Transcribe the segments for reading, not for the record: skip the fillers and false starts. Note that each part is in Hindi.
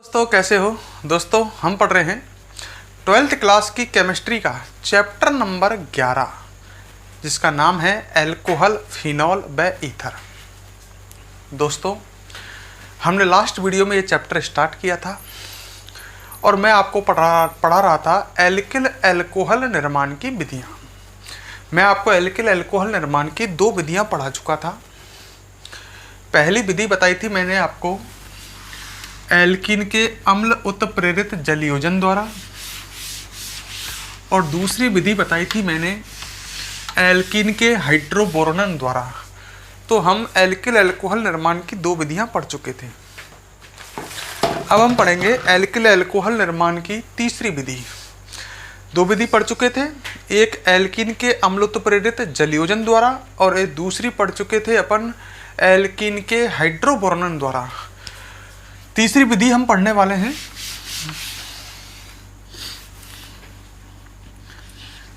दोस्तों कैसे हो। दोस्तों हम पढ़ रहे हैं 12th क्लास की केमिस्ट्री का चैप्टर नंबर 11 जिसका नाम है एल्कोहल फिनॉल व ईथर। दोस्तों हमने लास्ट वीडियो में ये चैप्टर स्टार्ट किया था और मैं आपको पढ़ा रहा था एल्किल एल्कोहल निर्माण की विधियाँ। मैं आपको एल्किल एल्कोहल निर्माण की दो विधियाँ पढ़ा चुका था। पहली विधि बताई थी मैंने आपको एल्कीन के अम्ल उत्प्रेरित जलयोजन द्वारा, और दूसरी विधि बताई थी मैंने एल्कीन के हाइड्रोबोरोनन द्वारा। तो हम एल्किल एल्कोहल निर्माण की दो विधियां पढ़ चुके थे। अब हम पढ़ेंगे एल्किल एल्कोहल निर्माण की तीसरी विधि। दो विधि पढ़ चुके थे, एक एल्कीन के अम्ल उत्प्रेरित जलयोजन द्वारा और एक दूसरी पढ़ चुके थे अपन एल्कीन के हाइड्रोबोरोनन द्वारा। तीसरी विधि हम पढ़ने वाले हैं,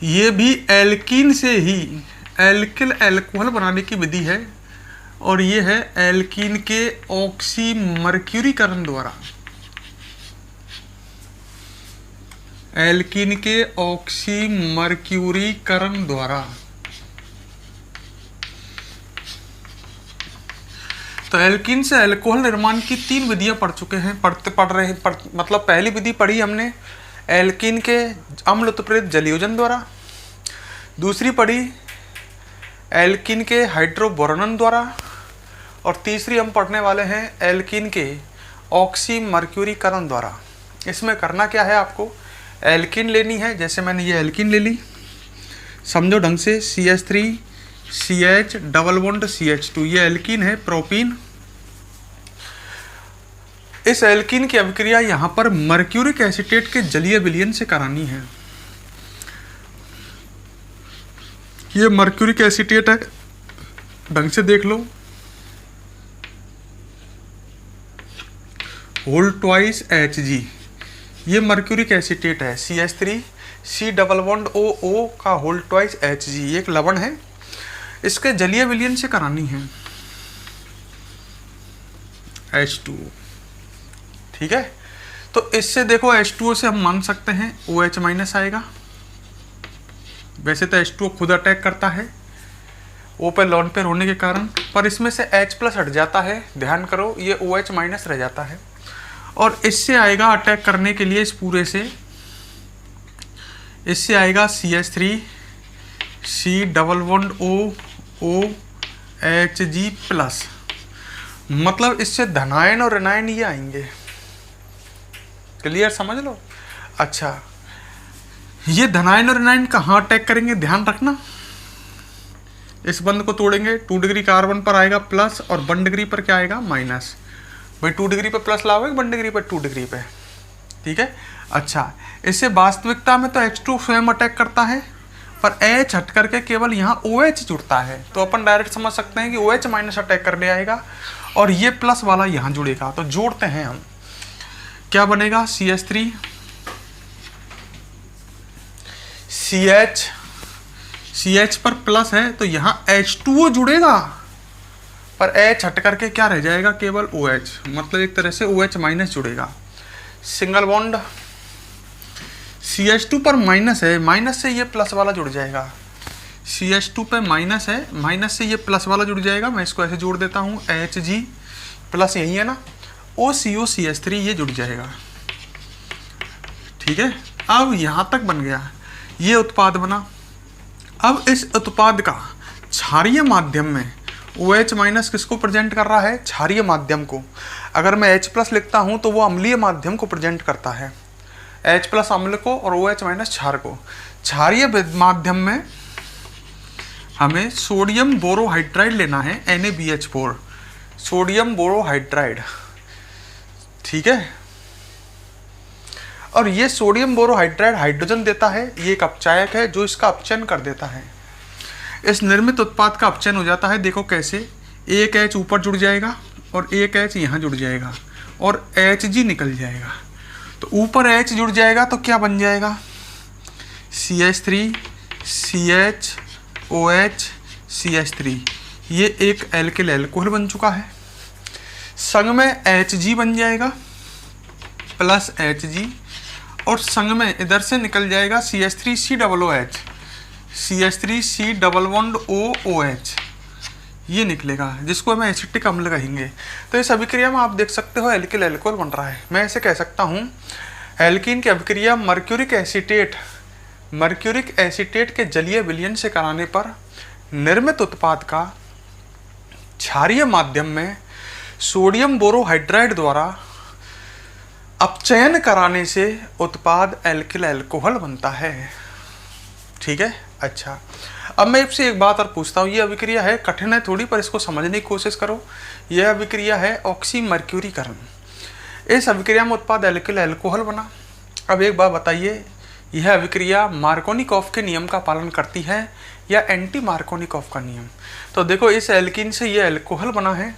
ये भी एल्कीन से ही एल्किल एल्कोहल बनाने की विधि है और ये है एल्कीन के ऑक्सीमर्क्यूरीकरण द्वारा। एल्कीन के ऑक्सीमर्क्यूरीकरण द्वारा। तो एल्कीन से एल्कोहल निर्माण की तीन विधियां पढ़ चुके हैं, मतलब पहली विधि पढ़ी हमने एल्कीन के अम्ल उत्प्रेरित जलयोजन द्वारा, दूसरी पढ़ी एल्कीन के हाइड्रोबोरोनन द्वारा और तीसरी हम पढ़ने वाले हैं एल्कीन के ऑक्सीमर्क्यूरीकरण द्वारा। इसमें करना क्या है, आपको एल्कीन लेनी है। जैसे मैंने ये एल्कीन ले ली, समझो ढंग से, CH3 CH double bond CH2, ये एल्कीन है प्रोपीन। इस एल्कीन की अभिक्रिया यहाँ पर मर्क्यूरिक एसीटेट के जलीय विलयन से करानी है। ये मर्क्यूरिक एसीटेट है, ढंग से देख लो, होल ट्वाइस Hg, ये मर्क्यूरिक एसीटेट है। CH3 C double bond OO का होल ट्वाइस Hg, ये एक लवण है, इसके जलीय विलयन से करानी है H2। ठीक है, तो इससे देखो H2O से हम मान सकते हैं OH माइनस आएगा। वैसे तो H2O खुद अटैक करता है O पे लॉन पेयर होने के कारण, पर इसमें से H प्लस हट जाता है, ध्यान करो, ये OH माइनस रह जाता है और इससे आएगा अटैक करने के लिए, इस पूरे से इससे आएगा CH3 C double bond OH plus, मतलब इससे धनायन और ऋणायन ये आएंगे। क्लियर, समझ लो। अच्छा, ये धनायन और ऋणायन कहाँ अटैक करेंगे, ध्यान रखना। इस बंध को तोड़ेंगे, 2 डिग्री कार्बन पर आएगा प्लस और 1 डिग्री पर क्या आएगा माइनस। भाई 2 डिग्री पे प्लस लाओगे, 1 डिग्री पर 2 डिग्री पे। ठीक है। अच्छा, इससे वास्तविकता में तो H2 स्वयं अटैक करता है, पर H हट करके केवल यहाँ OH जुड़ता है, तो अपन डायरेक्ट समझ सकते हैं कि OH माइनस अटैक करने आएगा और ये प्लस वाला यहाँ जुड़ेगा। तो जोड़ते हैं हम, क्या बनेगा, CH3 CH पर प्लस है तो यहाँ H2O जुड़ेगा, पर H हट करके क्या रह जाएगा, केवल OH, मतलब एक तरह से OH माइनस जुड़ेगा। सिंगल बॉन्ड CH2 पर माइनस है, माइनस से ये प्लस वाला जुड़ जाएगा। CH2 पे माइनस है, माइनस से ये प्लस वाला जुड़ जाएगा। मैं इसको ऐसे जोड़ देता हूँ, Hg प्लस यही है ना, OCO CH3 ये जुड़ जाएगा। ठीक है, अब यहाँ तक बन गया, ये उत्पाद बना। अब इस उत्पाद का क्षारीय माध्यम में OH माइनस किसको प्रेजेंट कर रहा है, क्षारीय माध्यम को। अगर मैं H प्लस लिखता हूँ तो वो अम्लीय माध्यम को प्रेजेंट करता है, H प्लस अम्ल को और OH माइनस क्षार को। क्षारीय माध्यम में हमें सोडियम बोरोहाइड्राइड लेना है, NaBH4, सोडियम बोरोहाइड्राइड। ठीक है, और ये सोडियम बोरोहाइड्राइड हाइड्रोजन देता है, ये एक अपचायक है जो इसका अपचयन कर देता है। इस निर्मित उत्पाद का अपचयन हो जाता है, देखो कैसे, एक H ऊपर जुड़ जाएगा और एक H यहाँ जुड़ जाएगा और Hg निकल जाएगा। तो ऊपर H जुड़ जाएगा तो क्या बन जाएगा, CH3 CH OH CH3, ये एक एल्किल एल्कोहल बन चुका है। संग में Hg बन जाएगा प्लस Hg और संग में इधर से निकल जाएगा CH3COOH, CH3C double bond OOH, ये निकलेगा जिसको हमें एसिटिक अम्ल कहेंगे। तो इस अभिक्रिया में आप देख सकते हो एल्किल एल्कोहल बन रहा है। मैं ऐसे कह सकता हूँ एल्कीन की अभिक्रिया मर्क्यूरिक एसीटेट के जलीय विलयन से कराने पर निर्मित उत्पाद का क्षारीय माध्यम में सोडियम बोरोहाइड्राइड द्वारा अपचयन कराने से उत्पाद एल्किल एल्कोहल बनता है। ठीक है। अच्छा, अब मैं आपसे एक बात और पूछता हूँ, ये अभिक्रिया है, कठिन है थोड़ी, पर इसको समझने की कोशिश करो। यह अभिक्रिया है ऑक्सीमर्क्यूरीकरण। इस अभिक्रिया में उत्पाद एल्किल एल्कोहल बना। अब एक बात बताइए, यह अभिक्रिया मार्कोनिकॉफ के नियम का पालन करती है या एंटी मार्कोनिकॉफ का नियम? तो देखो, इस एल्कीन से यह एल्कोहल बना है,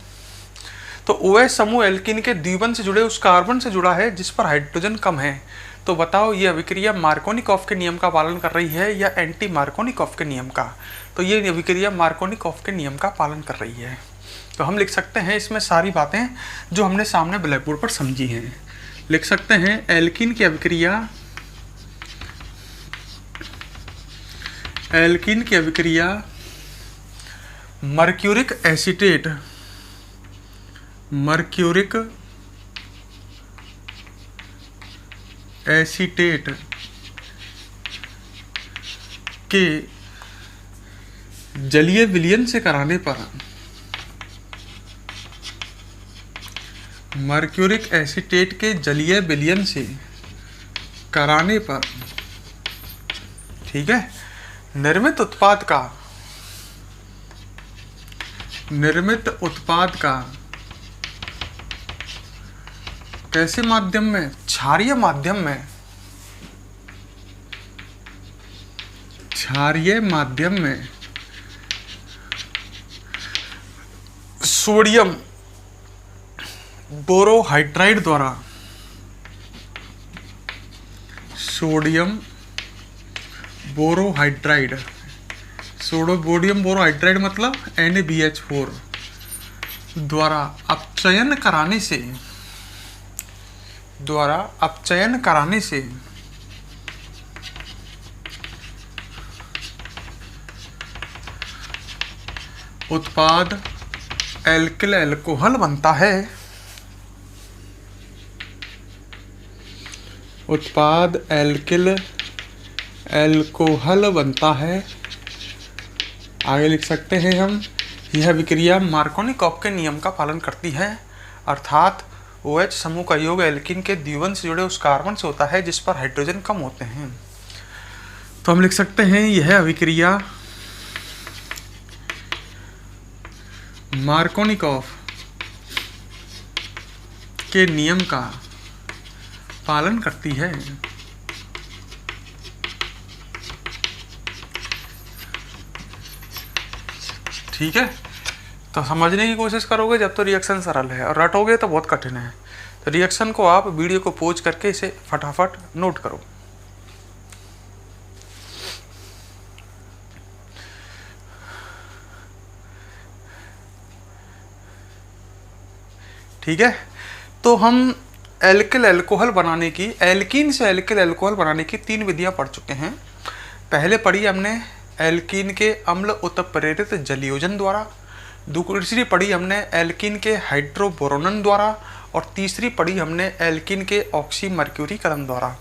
तो OH समूह एल्कीन के द्विबंध से जुड़े उस कार्बन से जुड़ा है जिस पर हाइड्रोजन कम है। तो बताओ ये अभिक्रिया मार्कोनिकॉफ के नियम का पालन कर रही है या एंटी मार्कोनिकॉफ के नियम का? तो ये अभिक्रिया मार्कोनिकॉफ के नियम का पालन कर रही है। तो हम लिख सकते हैं इसमें सारी बातें जो हमने सामने ब्लैक बोर्ड पर समझी हैं। लिख सकते हैं एल्कीन की अभिक्रिया मर्क्यूरिक एसीटेट के जलीय विलयन से कराने पर मर्क्यूरिक एसीटेट के जलीय विलयन से कराने पर, ठीक है, निर्मित उत्पाद का कैसे माध्यम में? क्षारीय माध्यम में सोडियम बोरोहाइड्राइड द्वारा, सोडियम बोरोहाइड्राइड मतलब NaBH4 द्वारा अपचयन कराने से उत्पाद एल्किल एल्कोहल बनता है। उत्पाद एल्किल एल्कोहल बनता है। आगे लिख सकते हैं हम, यह अभिक्रिया मार्कोनिकॉफ के नियम का पालन करती है, अर्थात OH समूह का योग एल्कीन के द्विबंध से जुड़े उस कार्बन से होता है जिस पर हाइड्रोजन कम होते हैं। तो हम लिख सकते हैं यह अभिक्रिया मार्कोनिकॉफ के नियम का पालन करती है। ठीक है। तो समझने की कोशिश करोगे जब तो रिएक्शन सरल है, और रटोगे तो बहुत कठिन है। तो रिएक्शन को आप वीडियो को पॉज करके इसे फटाफट नोट करो। ठीक है। तो हम एल्किल एल्कोहल बनाने की, एल्कीन से एल्किल एल्कोहल बनाने की 3 विधियां पढ़ चुके हैं। पहले पढ़ी हमने एल्कीन के अम्ल उत्प्रेरित जलयोजन द्वारा, दूसरी पढ़ी हमने एल्कीन के हाइड्रोबोरोनन द्वारा, और तीसरी पढ़ी हमने एल्कीन के ऑक्सीमर्क्यूरीकरण द्वारा।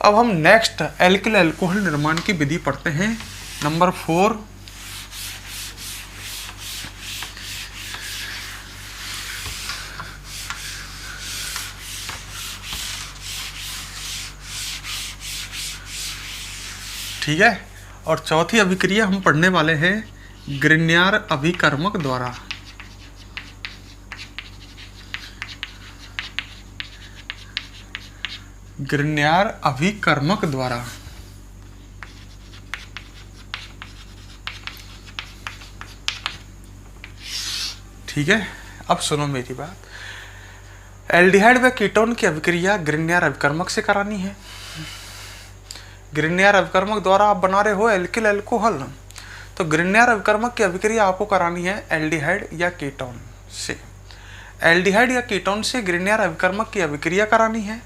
अब हम नेक्स्ट एल्किल एल्कोहल निर्माण की विधि पढ़ते हैं, नंबर 4। ठीक है। और चौथी अभिक्रिया हम पढ़ने वाले हैं ग्रिग्नार्ड अभिकर्मक द्वारा। ग्रिग्नार्ड अभिकर्मक द्वारा। ठीक है। अब सुनो मेरी बात, एल्डिहाइड व कीटोन की अभिक्रिया ग्रिग्नार्ड अभिकर्मक से करानी है। ग्रिग्नार्ड अभिकर्मक द्वारा आप बना रहे हो एल्किल एल्कोहल, तो ग्रिग्नार्ड अभिकर्मक की अभिक्रिया आपको करानी है एल्डिहाइड या कीटोन से। एल्डिहाइड या कीटोन से ग्रिग्नियर अभिकर्मक की अभिक्रिया करानी है।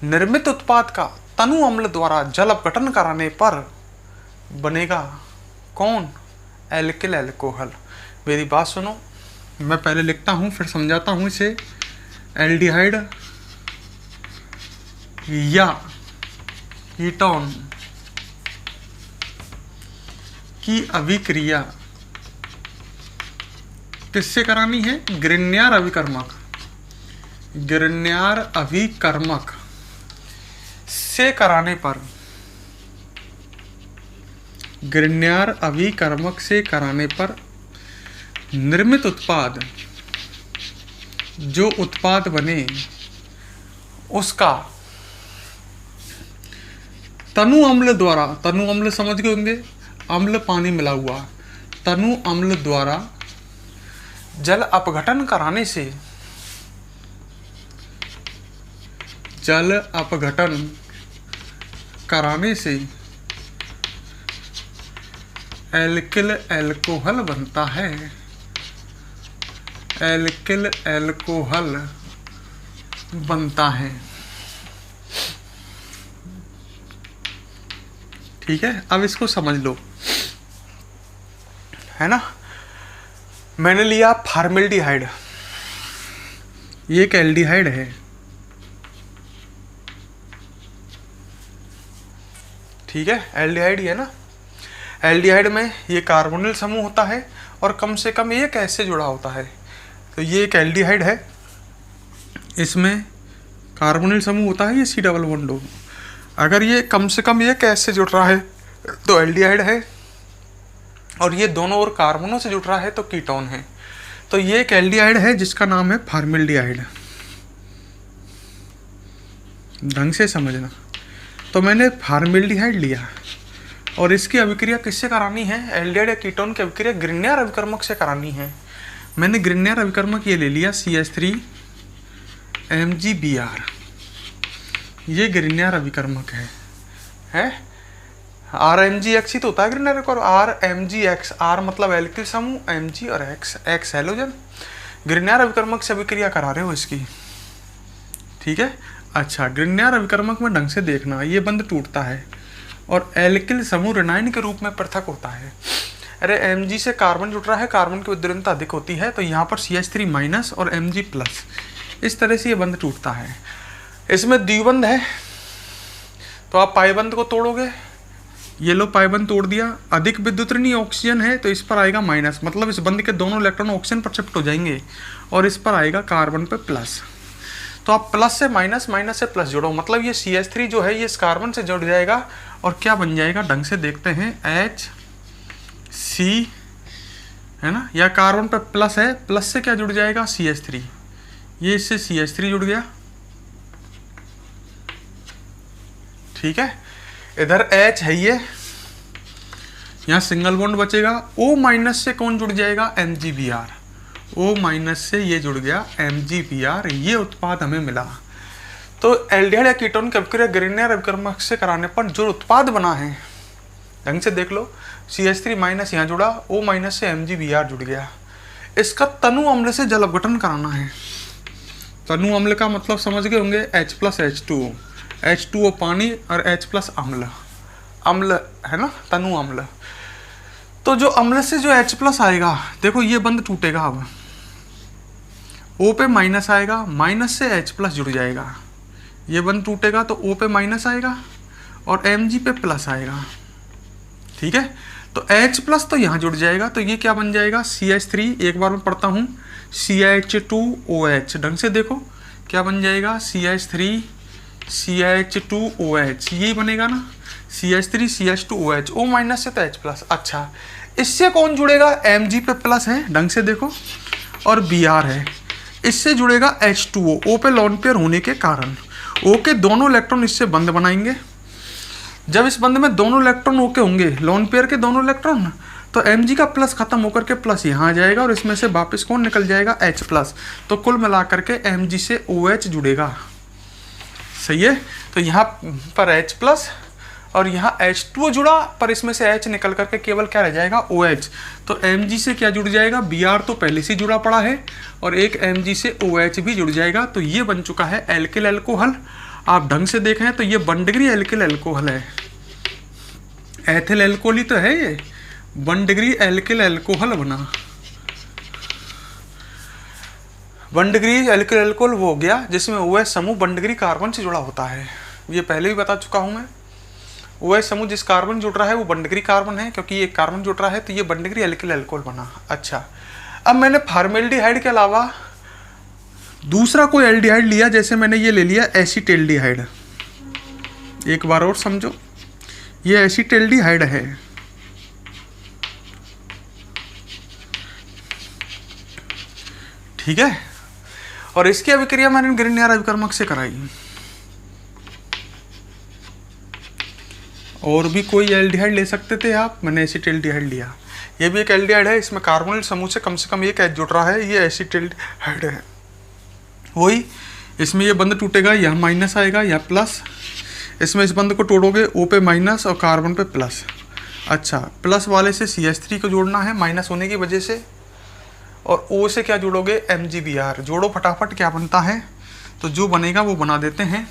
निर्मित उत्पाद का तनु अम्ल द्वारा जल अपघटन कराने पर बनेगा कौन? Alkyl alcohol. मेरी बात सुनो, मैं पहले लिखता हूँ फिर समझाता हूँ इसे। एल्डिहाइड या कीटोन की अभिक्रिया किससे करानी है? ग्रिग्नियर अभिकर्मक। ग्रिग्नियर अभिकर्मक से कराने पर, ग्रिग्नियर अभिकर्मक से कराने पर निर्मित उत्पाद, जो उत्पाद बने उसका तनु अम्ल द्वारा, तनु अम्ल समझ गए होंगे, अम्ल पानी मिला हुआ, तनु अम्ल द्वारा जल अपघटन कराने से, जल अपघटन कराने से एल्किल एल्कोहल बनता है। एल्किल एल्कोहल बनता है। ठीक है, अब इसको समझ लो, है ना। मैंने लिया फॉर्मेल्डिहाइड, ये एक एल्डिहाइड है, ठीक है, एल्डिहाइड ही है ना। एल्डिहाइड में ये कार्बोनिल समूह होता है और कम से कम एक ऐसे से जुड़ा होता है। तो ये एक एल्डिहाइड है, इसमें कार्बोनिल समूह होता है, ये C डबल बॉन्ड। अगर ये कम से कम एक ऐसे से जुड़ रहा है तो एल्डिहाइड है, और ये दोनों और कार्बनों से जुड़ रहा है तो कीटोन है। तो ये एक एल्डिहाइड है जिसका नाम है फॉर्मेल्डिहाइड। ढंग से समझना। तो मैंने फॉर्मेल्डिहाइड लिया और इसकी अभिक्रिया किससे करानी है? एल्डिहाइड या कीटोन की अभिक्रिया ग्रिग्नियर अभिकर्मक से करानी है। मैंने ग्रिग्नियर अभिकर्मक ये ले लिया CH3 MgBr, ये ग्रिग्नियर अभिकर्मक है। RMgX ही तो होता है ग्रिग्नियर अभिकर्मक, RMgX, R मतलब एल्किल समूह, Mg और X हैलोजन। ग्रिग्नियर अभिकर्मक से अभिक्रिया करा रहे हो इसकी, ठीक है। अच्छा, ग्रिग्नियर अभिकर्मक में ढंग से देखना, ये बंध टूटता है और एल्किल समूह रेनाइन के रूप में पृथक होता है। अरे Mg से कार्बन जुड़ रहा है, कार्बन की उद्दीर्णता अधिक होती है, तो यहाँ पर CH3 माइनस और Mg प्लस, इस तरह से ये बंध टूटता है। इसमें द्विबंध है तो आप पाइबंध को तोड़ोगे, ये लो पाइबंध तोड़ दिया। अधिक विद्युतऋणी ऑक्सीजन है तो इस पर आएगा माइनस, मतलब इस बंध के दोनों इलेक्ट्रॉन ऑक्सीजन पर शिफ्ट हो जाएंगे और इस पर आएगा कार्बन पे प्लस। तो आप प्लस से माइनस, माइनस से प्लस जोड़ो, मतलब ये CH3 जो है ये इस कार्बन से जुड़ जाएगा और क्या बन जाएगा ढंग से देखते हैं, HC, है ना, या कार्बन पे प्लस है, प्लस से क्या जुड़ जाएगा CH3, ये इससे CH3 जुड़ गया, ठीक है। इधर H है ये, यहाँ सिंगल बॉन्ड बचेगा। O माइनस से कौन जुड़ जाएगा? MgBr, O माइनस से ये जुड़ गया MgBr, ये उत्पाद हमें मिला। तो एल्डिहाइड या कीटोन की अभिक्रिया ग्रिग्नियर अभिकर्मक से कराने पर जो उत्पाद बना है, ढंग से देख लो, CH3 माइनस यहाँ जुड़ा, O माइनस से MgBr जुड़ गया। इसका तनु अम्ल से जल अपघटन कराना है। तनु अम्ल का मतलब समझ गए होंगे, H प्लस H2O, H2O पानी और H प्लस अम्ल, अम्ल है ना, तनु अम्ल। तो जो अम्ल से जो H प्लस आएगा, देखो ये बंध टूटेगा, अब O पे माइनस आएगा, माइनस से H प्लस जुड़ जाएगा, ये बंध टूटेगा तो O पे माइनस आएगा और Mg पे प्लस आएगा, ठीक है। तो H प्लस तो यहाँ जुड़ जाएगा, तो ये क्या बन जाएगा CH3, एक बार मैं पढ़ता हूँ, CH2OH, ढंग से देखो क्या बन जाएगा CH3 CH2OH, यही बनेगा ना, CH3 CH2OH, O माइनस से तो H प्लस। अच्छा, इससे कौन जुड़ेगा? Mg पे प्लस है, ढंग से देखो, और Br है, इससे जुड़ेगा H2O, O पे लोन पेयर होने के कारण O के दोनों इलेक्ट्रॉन इससे बंध बनाएंगे। जब इस बंध में दोनों इलेक्ट्रॉन O के होंगे, लोन पेयर के दोनों इलेक्ट्रॉन, तो Mg का प्लस खत्म होकर के प्लस यहाँ आ जाएगा और इसमें से वापस कौन निकल जाएगा? H plus. तो कुल मिलाकर के Mg से OH जुड़ेगा, सही है। तो यहाँ पर H प्लस और यहाँ H2O जुड़ा, पर इसमें से H निकल करके केवल क्या रह जाएगा, OH। तो Mg से क्या जुड़ जाएगा, Br तो पहले से जुड़ा पड़ा है, और एक Mg से OH भी जुड़ जाएगा। तो ये बन चुका है एल्किल एल्कोहल। आप ढंग से देखें तो ये 1 डिग्री एल्किल एल्कोहल है। एथिल एल्कोहल ही तो है ये, 1 डिग्री एल्किल एल्कोहल बना। 1 डिग्री एल्किल एल्कोहल वो हो गया जिसमें OH समूह 1 डिग्री कार्बन से जुड़ा होता है। ये पहले भी बता चुका हूँ मैं। OH समूह जिस कार्बन जुड़ रहा है वो 1 डिग्री कार्बन है, क्योंकि ये कार्बन जुड़ रहा है तो ये 1 डिग्री एल्किल एल्कोहल बना। अच्छा, अब मैंने फॉर्मेल्डिहाइड के अलावा दूसरा कोई एल्डिहाइड लिया, जैसे मैंने ये ले लिया एसीटेल्डिहाइड। एक बार और समझो, ये एसीटेल्डिहाइड है। ठीक है, और इसकी अभिक्रिया मैंने ग्रिग्नियर अभिकर्मक से कराई। और भी कोई एल्डिहाइड ले सकते थे आप, मैंने एसीटेल्डिहाइड लिया। ये भी एक एल्डिहाइड है, इसमें कार्बोनिल समूह से कम एक H जुड़ रहा है, ये एसीटेल्डिहाइड है। वही इसमें ये बंद टूटेगा, यहाँ माइनस आएगा, यहाँ प्लस। इसमें इस बंद को तोड़ोगे, O पे माइनस और कार्बन पे प्लस। अच्छा, प्लस वाले से CH3 को जोड़ना है माइनस होने की वजह से, और O से क्या जोड़ोगे, MgBr। जोड़ो फटाफट, क्या बनता है, तो जो बनेगा वो बना देते हैं।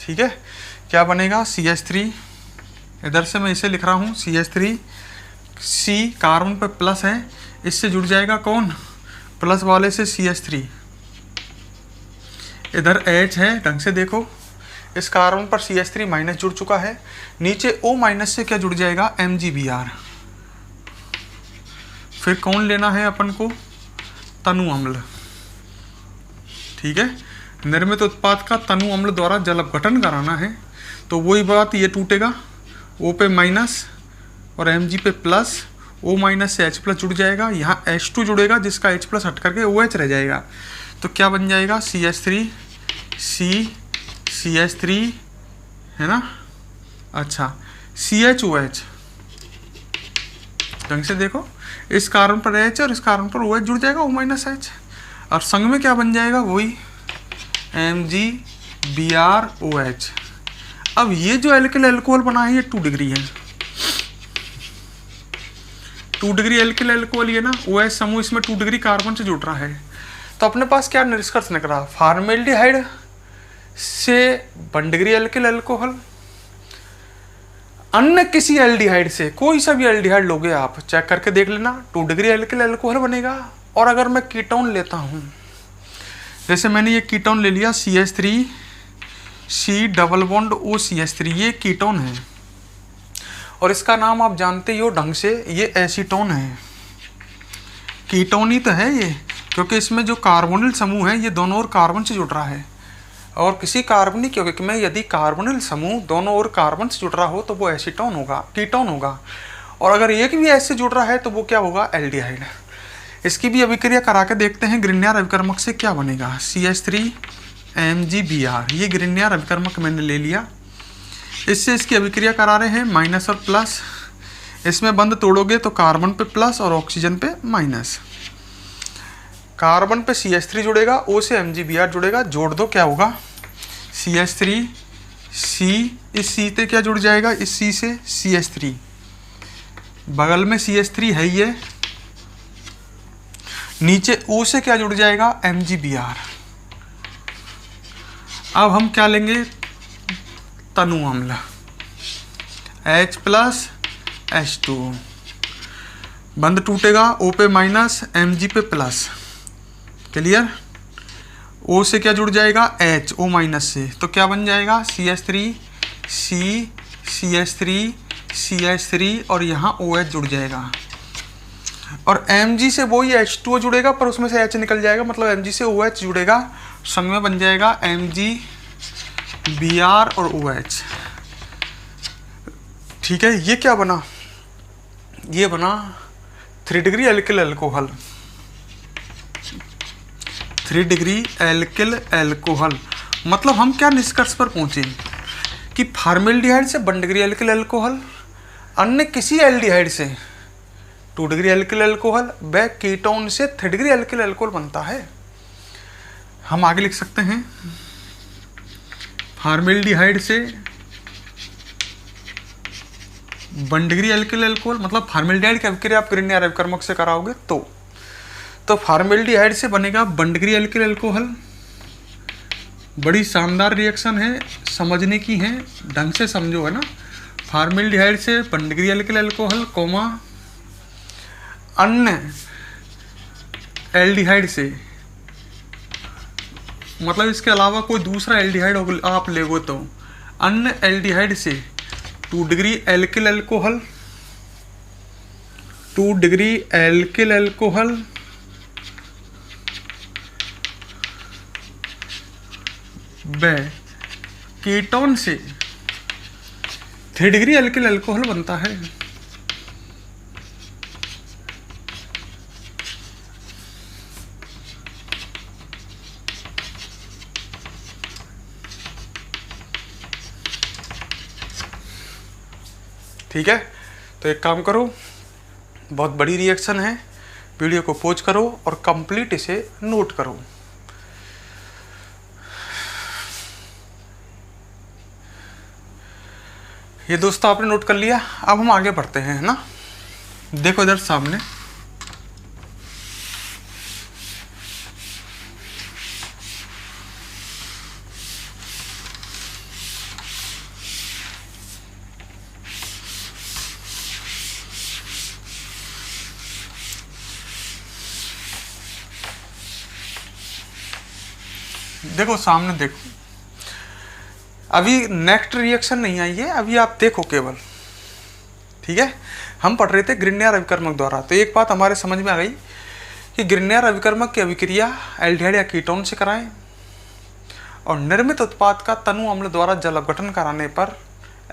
ठीक है, क्या बनेगा, CH3, इधर से मैं इसे लिख रहा हूँ CH3, C कार्बन पे प्लस है, इससे जुड़ जाएगा कौन, प्लस वाले से CH3। इधर H है, ढंग से देखो, इस कार्बन पर CH3 माइनस जुड़ चुका है, नीचे O माइनस से क्या जुड़ जाएगा, MgBr। फिर कौन लेना है अपन को, तनु अम्ल। ठीक है, निर्मित उत्पाद का तनु अम्ल द्वारा जल अपघटन कराना है। तो वही बात, ये टूटेगा, O पे माइनस और Mg पे प्लस, O माइनस से H प्लस जुड़ जाएगा, यहाँ H2 जुड़ेगा जिसका H प्लस हट करके OH रह जाएगा। तो क्या बन जाएगा, CH3 C CH3 है ना। अच्छा, CHOH, ढंग से देखो, इस कार्बन पर H और इस कार्बन पर OH जुड़ जाएगा, O माइनस H, और संग में क्या बन जाएगा, वही MgBrOH। अब ये जो एल्किल एल्कोहल बना है ये 2 डिग्री है, 2 डिग्री एल्किल एल्कोहल ये ना, OH समूह इसमें 2 डिग्री कार्बन से जुड़ रहा है। तो अपने पास क्या निष्कर्ष निकला, फॉर्मेल्डिहाइड से 1 डिग्री एल्किल एल्कोहल, अन्य किसी एल्डिहाइड से, कोई सा भी एल्डिहाइड लोगे आप, चेक करके देख लेना, 2 डिग्री एल्किल एल्कोहल बनेगा। और अगर मैं कीटोन लेता हूँ, जैसे मैंने ये कीटोन ले लिया CH3 C double bond O CH3, ये कीटोन है, और इसका नाम आप जानते ही हो ढंग से, ये एसीटोन है। कीटोन ही तो है ये, क्योंकि इसमें जो कार्बोनिल समूह है ये दोनों ओर कार्बन से जुड़ रहा है, और किसी कार्बनिक यौगिक में यदि कार्बोनिल समूह दोनों ओर कार्बन से जुड़ रहा हो तो वो एसीटोन होगा, कीटोन होगा। और अगर एक भी ऐसे जुड़ रहा है तो वो क्या होगा, एल्डिहाइड। इसकी भी अभिक्रिया करा के देखते हैं, ग्रिग्नियर अभिकर्मक से क्या बनेगा, CH3 MgBr। ये ग्रिग्नियर अभिकर्मक मैंने ले लिया, इससे इसकी अभिक्रिया करा रहे हैं, माइनस और प्लस। इसमें बंद तोड़ोगे तो कार्बन पे प्लस और ऑक्सीजन पे माइनस। कार्बन पे CH3 जुड़ेगा, O से MgBr जुड़ेगा, जोड़ दो, क्या होगा, CH3 C, इस C से क्या जुड़ जाएगा, इस C से CH3, बगल में CH3 है ये, नीचे O से क्या जुड़ जाएगा, MgBr। अब हम क्या लेंगे, तनु अम्ल, H प्लस H2, बंद टूटेगा, O पे माइनस Mg पे प्लस, क्लियर। O से क्या जुड़ जाएगा, H, O माइनस से, तो क्या बन जाएगा, CH3 C CH3 CH3, और यहाँ OH जुड़ जाएगा, और Mg से वही H2O जुड़ेगा, पर उसमें से H निकल जाएगा, मतलब Mg से OH जुड़ेगा, संग में बन जाएगा MgBr और OH। ठीक है, ये क्या बना, ये बना 3 degree alkyl alcohol, 3 degree alkyl alcohol. मतलब हम क्या निष्कर्ष पर पहुंचे कि फॉर्मेल्डिहाइड से 1 डिग्री एल्किल एल्कोहल, अन्य किसी एल्डिहाइड से 2 डिग्री एल्किल एल्कोहल, व कीटोन से 3 डिग्री एल्किल एल्कोहल बनता है। हम आगे लिख सकते हैं, फॉर्मेल्डिहाइड से 1 डिग्री एल्किल अल्कोहल, मतलब फॉर्मेल्डिहाइड की अभिक्रिया आप ग्रिग्नियर अभिकर्मक से कराओगे तो फॉर्मेल्डिहाइड से बनेगा 1 डिग्री एल्किल अल्कोहल। बड़ी शानदार रिएक्शन है, समझने की है, ढंग से समझो, है ना। फॉर्मेल्डिहाइड से 1 डिग्री एल्किल अल्कोहल कोमा अन्य एल्डिहाइड से, मतलब इसके अलावा कोई दूसरा एल्डिहाइड आप लेगो तो अन्य एल्डिहाइड से 2 degree alkyl alcohol, 2 degree alkyl alcohol व कीटोन से 3 डिग्री एल्किल अल्कोहल बनता है। ठीक है, तो एक काम करो, बहुत बड़ी रिएक्शन है, वीडियो को पॉज करो और कंप्लीट इसे नोट करो। ये दोस्तों आपने नोट कर लिया, अब हम आगे बढ़ते हैं, है ना। देखो इधर सामने, देखो सामने देखो, अभी नेक्स्ट रिएक्शन नहीं आई है, अभी आप देखो केवल। ठीक है, हम पढ़ रहे थे ग्रिग्नियर अभिकर्मक द्वारा, तो एक बात हमारे समझ में आ गई कि ग्रिग्नियर अभिकर्मक की अभिक्रिया एल्डिहाइड या कीटोन से कराएं और निर्मित उत्पाद का तनु अम्ल द्वारा जल अपघटन कराने पर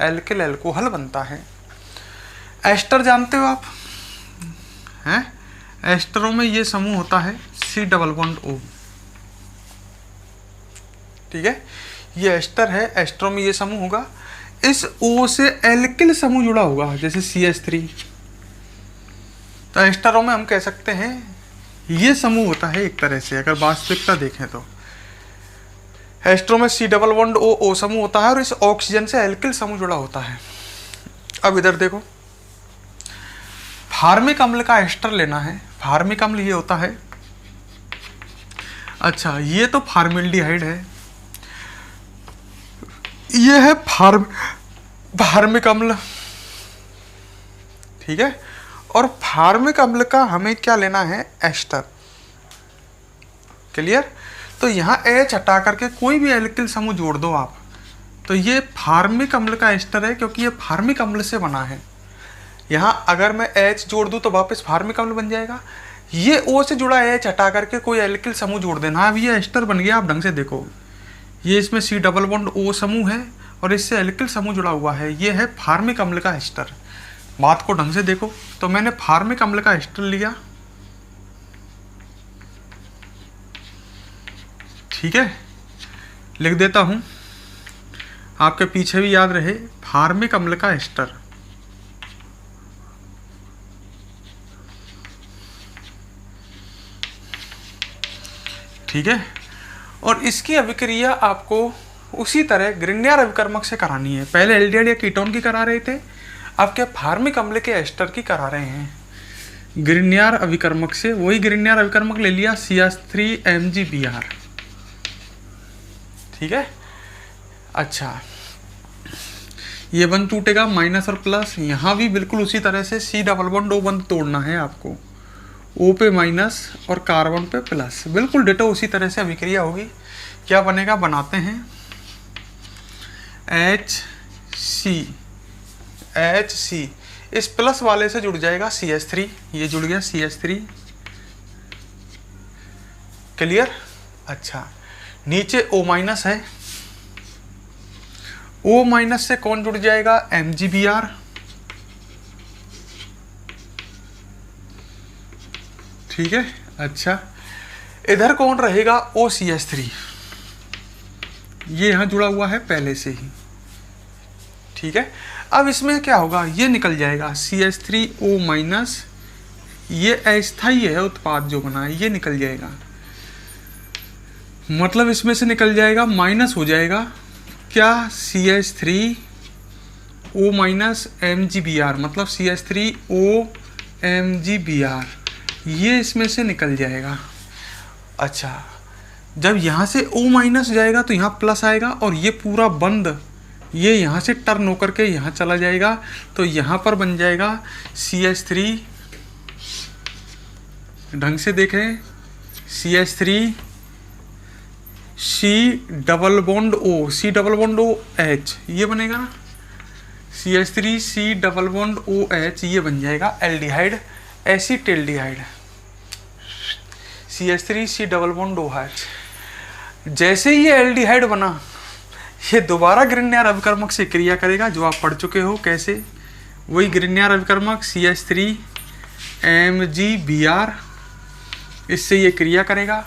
एल्किल अल्कोहल बनता है। एस्टर जानते हो आप, हैं? एस्टरों में ये समूह होता है C+O। ठीक है, ये एस्टर है, एस्टरों में ये समूह होगा, इस O से एल्किल समूह जुड़ा होगा, जैसे CH3। तो एस्टरों में हम कह सकते हैं ये समूह होता है एक तरह से, अगर वास्तविकता देखें तो एस्टरों में C+O समूह होता है और इस ऑक्सीजन से एल्किल समूह जुड़ा होता है। अब इधर देखो, फार्मिक अम्ल का एस्टर लेना है। फार्मिक अम्ल ये होता है, अच्छा ये तो फॉर्मेल्डिहाइड है, ये है फार्मिक अम्ल। ठीक है, और फार्मिक अम्ल का हमें क्या लेना है, एस्टर। क्लियर, तो यहाँ H हटा करके कोई भी एल्किल समूह जोड़ दो आप, तो ये फार्मिक अम्ल का एस्टर है, क्योंकि ये फार्मिक अम्ल से बना है। यहाँ अगर मैं H जोड़ दूँ तो वापस फार्मिक अम्ल बन जाएगा। ये O से जुड़ा H हटा करके कोई एल्किल समूह जोड़ देना, अब ये एस्टर बन गया। आप ढंग से देखो, ये इसमें C+O समूह है और इससे एल्किल समूह जुड़ा हुआ है, ये है फार्मिक अम्ल का एस्टर। बात को ढंग से देखो, तो मैंने फार्मिक अम्ल का एस्टर लिया, ठीक है, लिख देता हूं, आपके पीछे भी याद रहे, फार्मिक अम्ल का एस्टर। ठीक है, और इसकी अभिक्रिया आपको उसी तरह ग्रिग्नियर अभिकर्मक से करानी है। पहले एल्डिहाइड या कीटोन की करा रहे थे, अब क्या फार्मिक अम्ल के एस्टर की करा रहे हैं ग्रिग्नियर अभिकर्मक से। वही ग्रिग्नियर अभिकर्मक ले लिया CH3MgBr। ठीक है, अच्छा ये बंद टूटेगा, माइनस और प्लस, यहाँ भी बिल्कुल उसी तरह से C+O बंद तोड़ना है आपको, O पे माइनस और कार्बन पे प्लस, बिल्कुल डिटो उसी तरह से अभिक्रिया होगी। क्या बनेगा, बनाते हैं HC, इस प्लस वाले से जुड़ जाएगा CH3, ये जुड़ गया CH3। क्लियर, अच्छा नीचे O माइनस है, O माइनस से कौन जुड़ जाएगा, MgBr। ठीक है, अच्छा इधर कौन रहेगा, OCH3, ये यहाँ जुड़ा हुआ है पहले से ही। ठीक है, अब इसमें क्या होगा, ये निकल जाएगा CH3O माइनस, ये अस्थायी है उत्पाद जो बना है, ये निकल जाएगा, मतलब इसमें से निकल जाएगा, माइनस हो जाएगा क्या, CH3 O माइनस MgBr, मतलब CH3O MgBr, ये इसमें से निकल जाएगा। अच्छा, जब यहाँ से O माइनस जाएगा तो यहाँ प्लस आएगा और ये पूरा बंद ये यहाँ से टर्न होकर के यहाँ चला जाएगा, तो यहाँ पर बन जाएगा CH3, ढंग से देखें, CH3 C double bond O, C double bond O H, ये बनेगा ना, CH3 C double bond OH, ये बन जाएगा aldehyde acetaldehyde, CH3 C double bond OH। जैसे ये एल्डिहाइड बना, ये दोबारा ग्रिग्नार अभिकर्मक से क्रिया करेगा, जो आप पढ़ चुके हो कैसे, वही ग्रिग्नार अभिकर्मक CH3 MgBr, इससे ये क्रिया करेगा।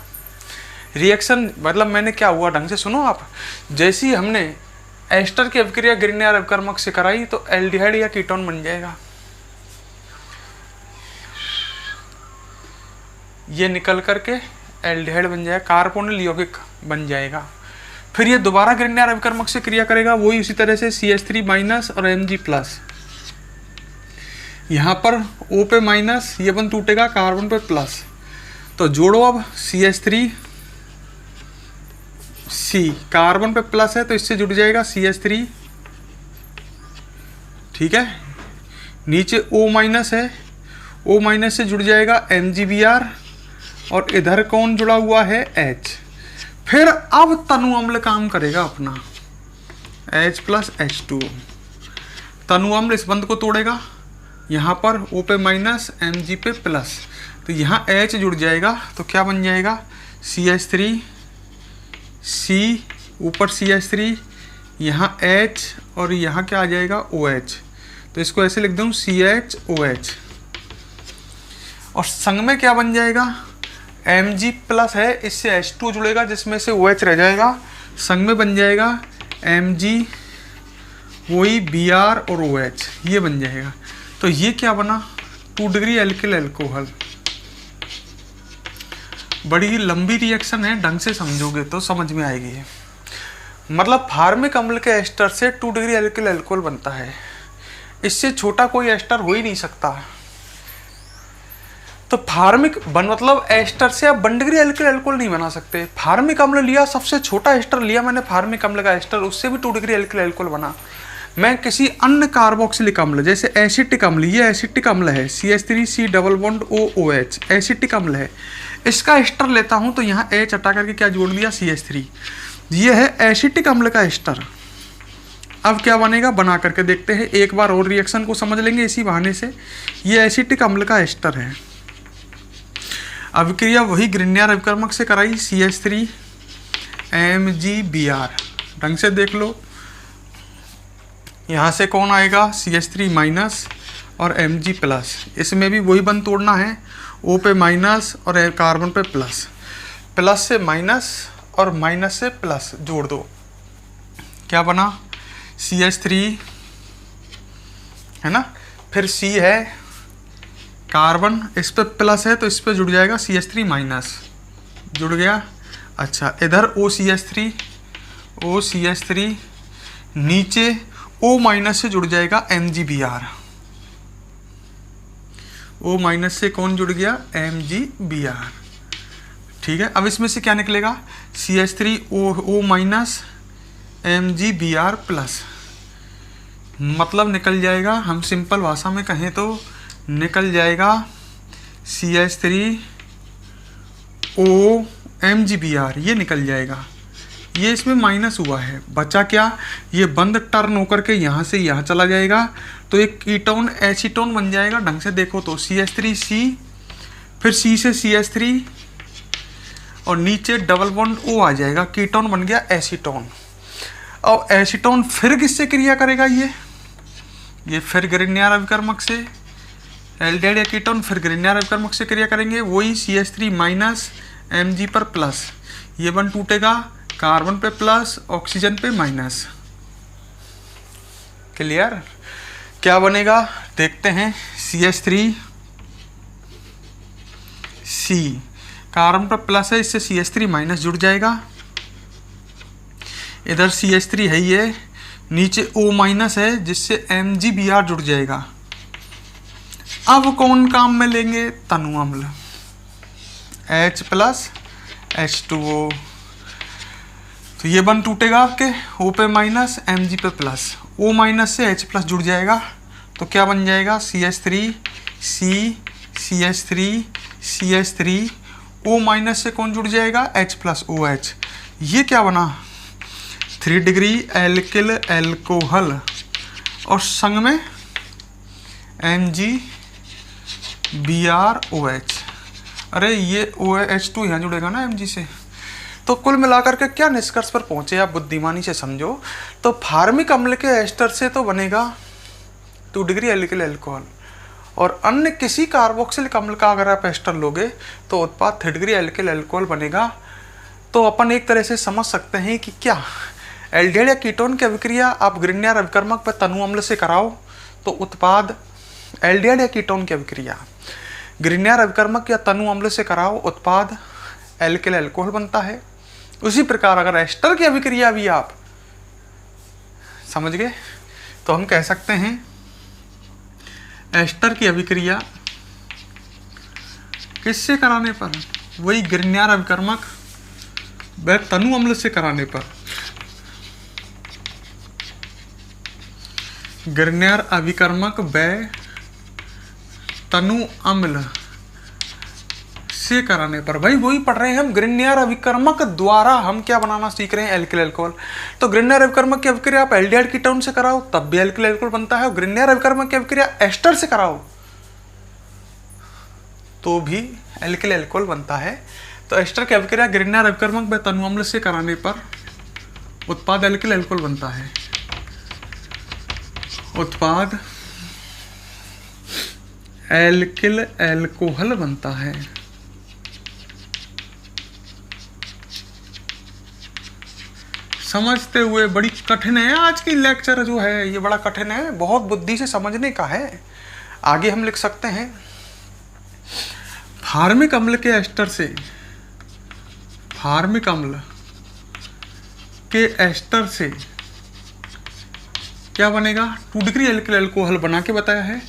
रिएक्शन मतलब मैंने क्या हुआ, ढंग से सुनो आप, जैसे ही हमने एस्टर की अभिक्रिया ग्रिग्नार अभिकर्मक से कराई तो एल्डिहाइड या कीटोन बन जाएगा, ये निकल करके एल्डिहाइड बन जाएगा, कार्बोनिल यौगिक बन जाएगा। फिर ये दोबारा ग्रिग्नार अभिकर्मक से क्रिया करेगा, वही उसी तरह से CH3 माइनस और Mg प्लस, यहाँ पर O पे माइनस, ये बन टूटेगा कार्बन पे प्लस, तो जोड़ो अब CH3 C, कार्बन पे प्लस है तो इससे जुड़ जाएगा CH3, ठीक है, नीचे O माइनस है, O माइनस से जुड़ जाएगा MgBr और इधर कौन जुड़ा हुआ है H। फिर अब तनु अम्ल काम करेगा अपना, H प्लस H2, तनु अम्ल इस बंध को तोड़ेगा, यहाँ पर O पे माइनस Mg पे प्लस, तो यहाँ H जुड़ जाएगा, तो क्या बन जाएगा CH3 C, ऊपर CH3, यहाँ H और यहाँ क्या आ जाएगा OH, तो इसको ऐसे लिख दूँ CHOH, और संग में क्या बन जाएगा Mg प्लस है, इससे H2 जुड़ेगा जिसमें से OH रह जाएगा, संग में बन जाएगा Mg, वही Br और OH, ये बन जाएगा। तो ये क्या बना 2 डिग्री एल्किल एल्कोहल। बड़ी लंबी रिएक्शन है, ढंग से समझोगे तो समझ में आएगी। मतलब फार्मिक अम्ल के एस्टर से 2 डिग्री एल्किल एल्कोहल बनता है, इससे छोटा कोई एस्टर हो ही नहीं सकता। तो फार्मिक मतलब एस्टर से आप 1 डिग्री एल्किल एल्कोहल नहीं बना सकते। फार्मिक अम्ल लिया, सबसे छोटा एस्टर लिया मैंने फार्मिक अम्ल का एस्टर, उससे भी 2 डिग्री एल्किल एल्कोहल बना। मैं किसी अन्य कार्बोक्सिलिक अम्ल जैसे एसिटिक अम्ल, ये एसिटिक अम्ल है CH3 C double bond OOH, acetic अम्ल है, इसका एस्टर लेता हूँ तो यहाँ H हटा करके क्या जोड़ दिया CH3, ये है एसिटिक अम्ल का एस्टर। अब क्या बनेगा बना करके देखते हैं, एक बार और रिएक्शन को समझ लेंगे इसी बहाने से। ये एसिटिक अम्ल का एस्टर है, अभिक्रिया वही ग्रिग्नार अभिकर्मक से कराई CH3 MgBr, ढंग से देख लो, यहाँ से कौन आएगा CH3 माइनस और Mg प्लस, इसमें भी वही बंद तोड़ना है, O पे माइनस और कार्बन पे प्लस, प्लस से माइनस और माइनस से प्लस जोड़ दो, क्या बना CH3 है ना, फिर C है कार्बन, इस पे प्लस है तो इस पे जुड़ जाएगा CH3 माइनस, जुड़ गया। अच्छा, इधर OCH3 नीचे O माइनस से जुड़ जाएगा MgBr, O माइनस से कौन जुड़ गया MgBr, ठीक है। अब इसमें से क्या निकलेगा CH3O माइनस MgBr प्लस, मतलब निकल जाएगा, हम सिंपल भाषा में कहें तो निकल जाएगा CH3O MgBr, ये निकल जाएगा, ये इसमें माइनस हुआ है, बचा क्या, ये बंद टर्न होकर के यहाँ से यहाँ चला जाएगा, तो एक कीटोन एसीटोन बन जाएगा। ढंग से देखो तो CH3C, फिर C से CH3 और नीचे डबल बॉन्ड O आ जाएगा, कीटोन बन गया एसीटोन। और एसीटोन फिर किससे क्रिया करेगा, ये फिर ग्रिग्नार अभिकर्मक से, एल्डिहाइड या कीटोन फिर ग्रिग्नार अभिकर्मक से क्रिया करेंगे, वही CH3 माइनस Mg पर प्लस, ये बन टूटेगा कार्बन पे प्लस ऑक्सीजन पे माइनस। क्लियर, क्या बनेगा देखते हैं, CH3C कार्बन पर प्लस है, इससे CH3 माइनस जुड़ जाएगा, इधर CH3 है ये, नीचे O माइनस है जिससे MgBr जुड़ जाएगा। अब कौन काम में लेंगे? तनु अम्ल, H प्लस H2O। तो ये बन टूटेगा आपके O पे माइनस Mg पे प्लस, O माइनस से H प्लस जुड़ जाएगा तो क्या बन जाएगा? CH3 C CH3 CH3, O minus से कौन जुड़ जाएगा? H plus OH। ये क्या बना? 3 डिग्री एल्किल एल्कोहल और संग में MgBrOH। अरे ये OH2 यहाँ जुड़ेगा ना Mg से। तो कुल मिलाकर के क्या निष्कर्ष पर पहुंचे आप बुद्धिमानी से समझो तो फार्मिक अम्ल के एस्टर से तो बनेगा 2 डिग्री एल्किल एल्कोहल और अन्य किसी कार्बोक्सिलिक अम्ल का अगर आप एस्टर लोगे तो उत्पाद 3 डिग्री एल्किल एल्कोहल बनेगा। तो अपन एक तरह से समझ सकते हैं कि क्या एल्डिहाइड या कीटोन की अभिक्रिया आप ग्रिग्नियर अभिकर्मक पर तनु अम्ल से कराओ तो उत्पाद एल्डिहाइड या कीटोन की अभिक्रिया ग्रिग्नियर अभिकर्मक या तनु अम्ल से कराओ उत्पाद एल्किल एल्कोहल बनता है। उसी प्रकार अगर एस्टर की अभिक्रिया भी आप समझ गए तो हम कह सकते हैं एस्टर की अभिक्रिया किससे कराने पर? वही ग्रिग्नियर अभिकर्मक व तनु अम्ल से कराने पर। ग्रिग्नियर अभिकर्मक व तनु अम्ल से कराने पर, भाई वही पढ़ रहे हैं हम। ग्रिग्नियर अभिकर्मक द्वारा हम क्या बनाना सीख रहे हैं? Alkyl alcohol. तो ग्रिग्नियर अभिकर्मक की अभिक्रिया आप एल्डिहाइड कीटोन से कराओ तब भी एल्किल एल्कोहल बनता है, और ग्रिग्नियर अभिकर्मक की अभिक्रिया एस्टर से कराओ तो भी एल्किल एल्कोहल बनता है। तो एस्टर की अभिक्रिया ग्रिग्नियर अभिकर्मक व तनु अम्ल से कराने पर उत्पाद एल्किल एल्कोहल बनता है। उत्पाद एल्किल एल्कोहल बनता है। समझते हुए, बड़ी कठिन है आज की लेक्चर जो है, ये बड़ा कठिन है, बहुत बुद्धि से समझने का है। आगे हम लिख सकते हैं फार्मिक अम्ल के एस्टर से, फार्मिक अम्ल के एस्टर से क्या बनेगा? 2 डिग्री एल्किल एल्कोहल बना के बताया है,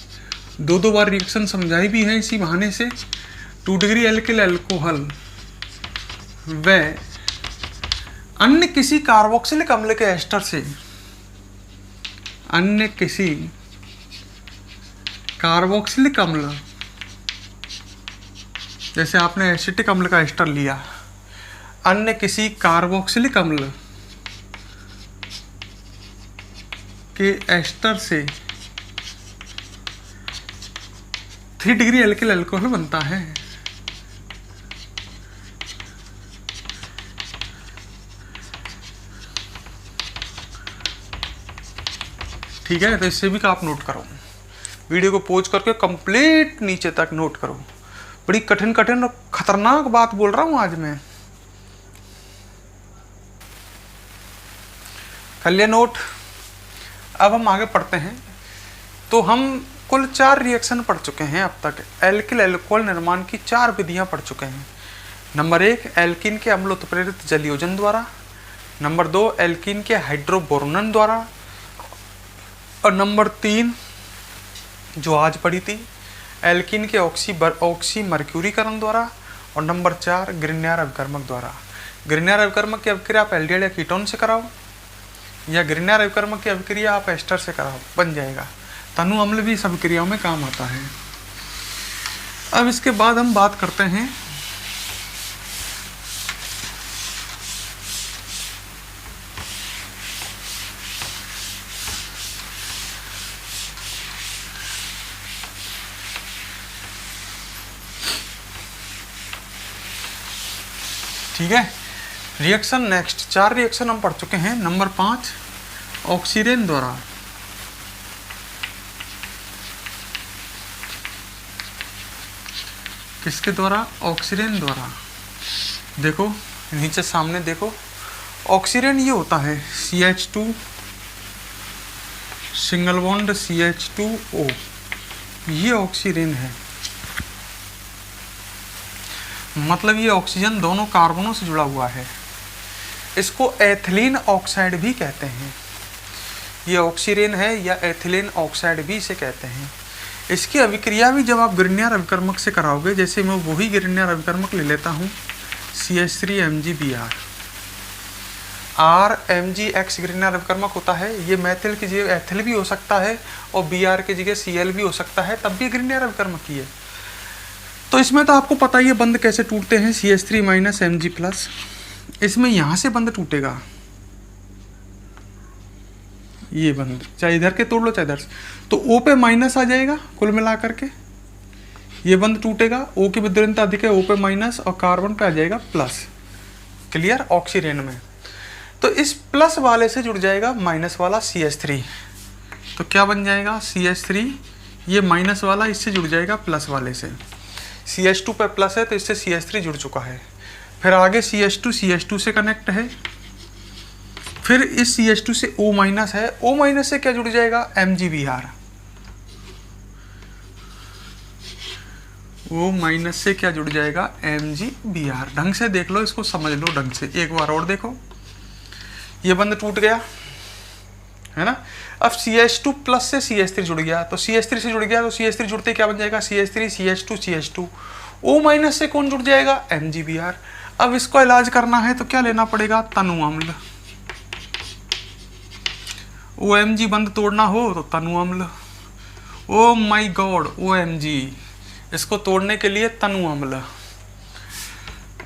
2 बार रिएक्शन समझाई भी है इसी बहाने से। 2 डिग्री एल्किल एल्कोहल व अन्य किसी कार्बोक्सिलिक अम्ल के एस्टर से, अन्य किसी कार्बोक्सिलिक अम्ल, जैसे आपने एसिटिक अम्ल का एस्टर लिया, अन्य किसी कार्बोक्सिलिक अम्ल के एस्टर से 3 डिग्री एल्किल एल्कोहल बनता है। ठीक है, तो इससे भी का आप नोट करो, वीडियो को पॉज करके कंप्लीट नीचे तक नोट करो। बड़ी कठिन कठिन और खतरनाक बात बोल रहा हूं आज मैं। कर लिया नोट? अब हम आगे पढ़ते हैं। तो हम कुल 4 रिएक्शन पढ़ चुके हैं अब तक। एल्किल एल्कोहल निर्माण की 4 विधियां पढ़ चुके हैं। नंबर 1 एल्कीन के अम्ल उत्प्रेरित जलयोजन द्वारा, नंबर 2 एल्कीन के हाइड्रोबोरोनन द्वारा, और नंबर 3 जो आज पढ़ी थी एल्कीन के ऑक्सी मर्क्यूरीकरण द्वारा, और नंबर 4 ग्रिग्नियर अभिकर्मक द्वारा। ग्रिग्नियर अभिकर्मक की अभिक्रिया आप एल्डिहाइड या कीटोन से कराओ, या ग्रिग्नियर अभिकर्मक की अभिक्रिया आप एस्टर से कराओ, बन जाएगा। तनु अम्ल भी इस अभिक्रियाओं में काम आता है। अब इसके बाद हम बात करते हैं ठीक है, रिएक्शन नेक्स्ट 4 रिएक्शन हम पढ़ चुके हैं। नंबर 5 ऑक्सीरेन द्वारा, किसके द्वारा? ऑक्सीरेन द्वारा। देखो नीचे सामने देखो, ऑक्सीरेन ये होता है CH2 सिंगल बॉन्ड CH2O, ये ऑक्सीरेन है। मतलब ये ऑक्सीजन दोनों कार्बनों से जुड़ा हुआ है। इसको एथिलीन ऑक्साइड भी कहते हैं। ये ऑक्सीरेन है या एथिलीन ऑक्साइड भी इसे कहते हैं। इसकी अभिक्रिया भी जब आप ग्रिग्नार्ड अभिकर्मक से कराओगे, जैसे मैं वही ग्रिग्नार्ड अभिकर्मक ले लेता हूँ CH3MgBr, RMgX ग्रिग्नार्ड अभिकर्मक होता है। ये मैथिल की जगह एथिल भी हो सकता है और Br की जगह Cl भी हो सकता है, तब भी ग्रिग्नार्ड अभिकर्मक ही है। तो इसमें तो आपको पता ही है बंध कैसे टूटते हैं, CH3 Mg+। इसमें यहाँ से बंध टूटेगा, ये बंध चाहे इधर के तोड़ लो चाहे इधर से, तो O पे माइनस आ जाएगा कुल मिला करके, ये बंध टूटेगा, O की विद्युलता अधिक है, O पे माइनस और कार्बन पे आ जाएगा प्लस। क्लियर? ऑक्सीरेन में तो इस प्लस वाले से जुड़ जाएगा माइनस वाला CH3, तो क्या बन जाएगा CH3, ये माइनस वाला इससे जुड़ जाएगा प्लस वाले से, CH2 पे प्लस है तो इससे CH3 जुड़ चुका है। फिर आगे CH2 से कनेक्ट है, फिर इस CH2 से O माइनस है, O माइनस से क्या जुड़ जाएगा MgBr, O माइनस से क्या जुड़ जाएगा MgBr। ढंग से देख लो इसको, समझ लो ढंग से, एक बार और देखो, ये बंध टूट गया है ना। अब CH2 प्लस से CH3 जुड़ गया, तो CH3 से जुड़ गया तो CH3 जुड़ते क्या बन जाएगा CH3 CH2 O माइनस से कौन जुड़ जाएगा MgBr। अब इसको इलाज करना है तो क्या लेना पड़ेगा, तनु अम्ल। OMG बंध तोड़ना हो तो तनु अम्ल, ओ माई गॉड OMG, इसको तोड़ने के लिए तनु अम्ल।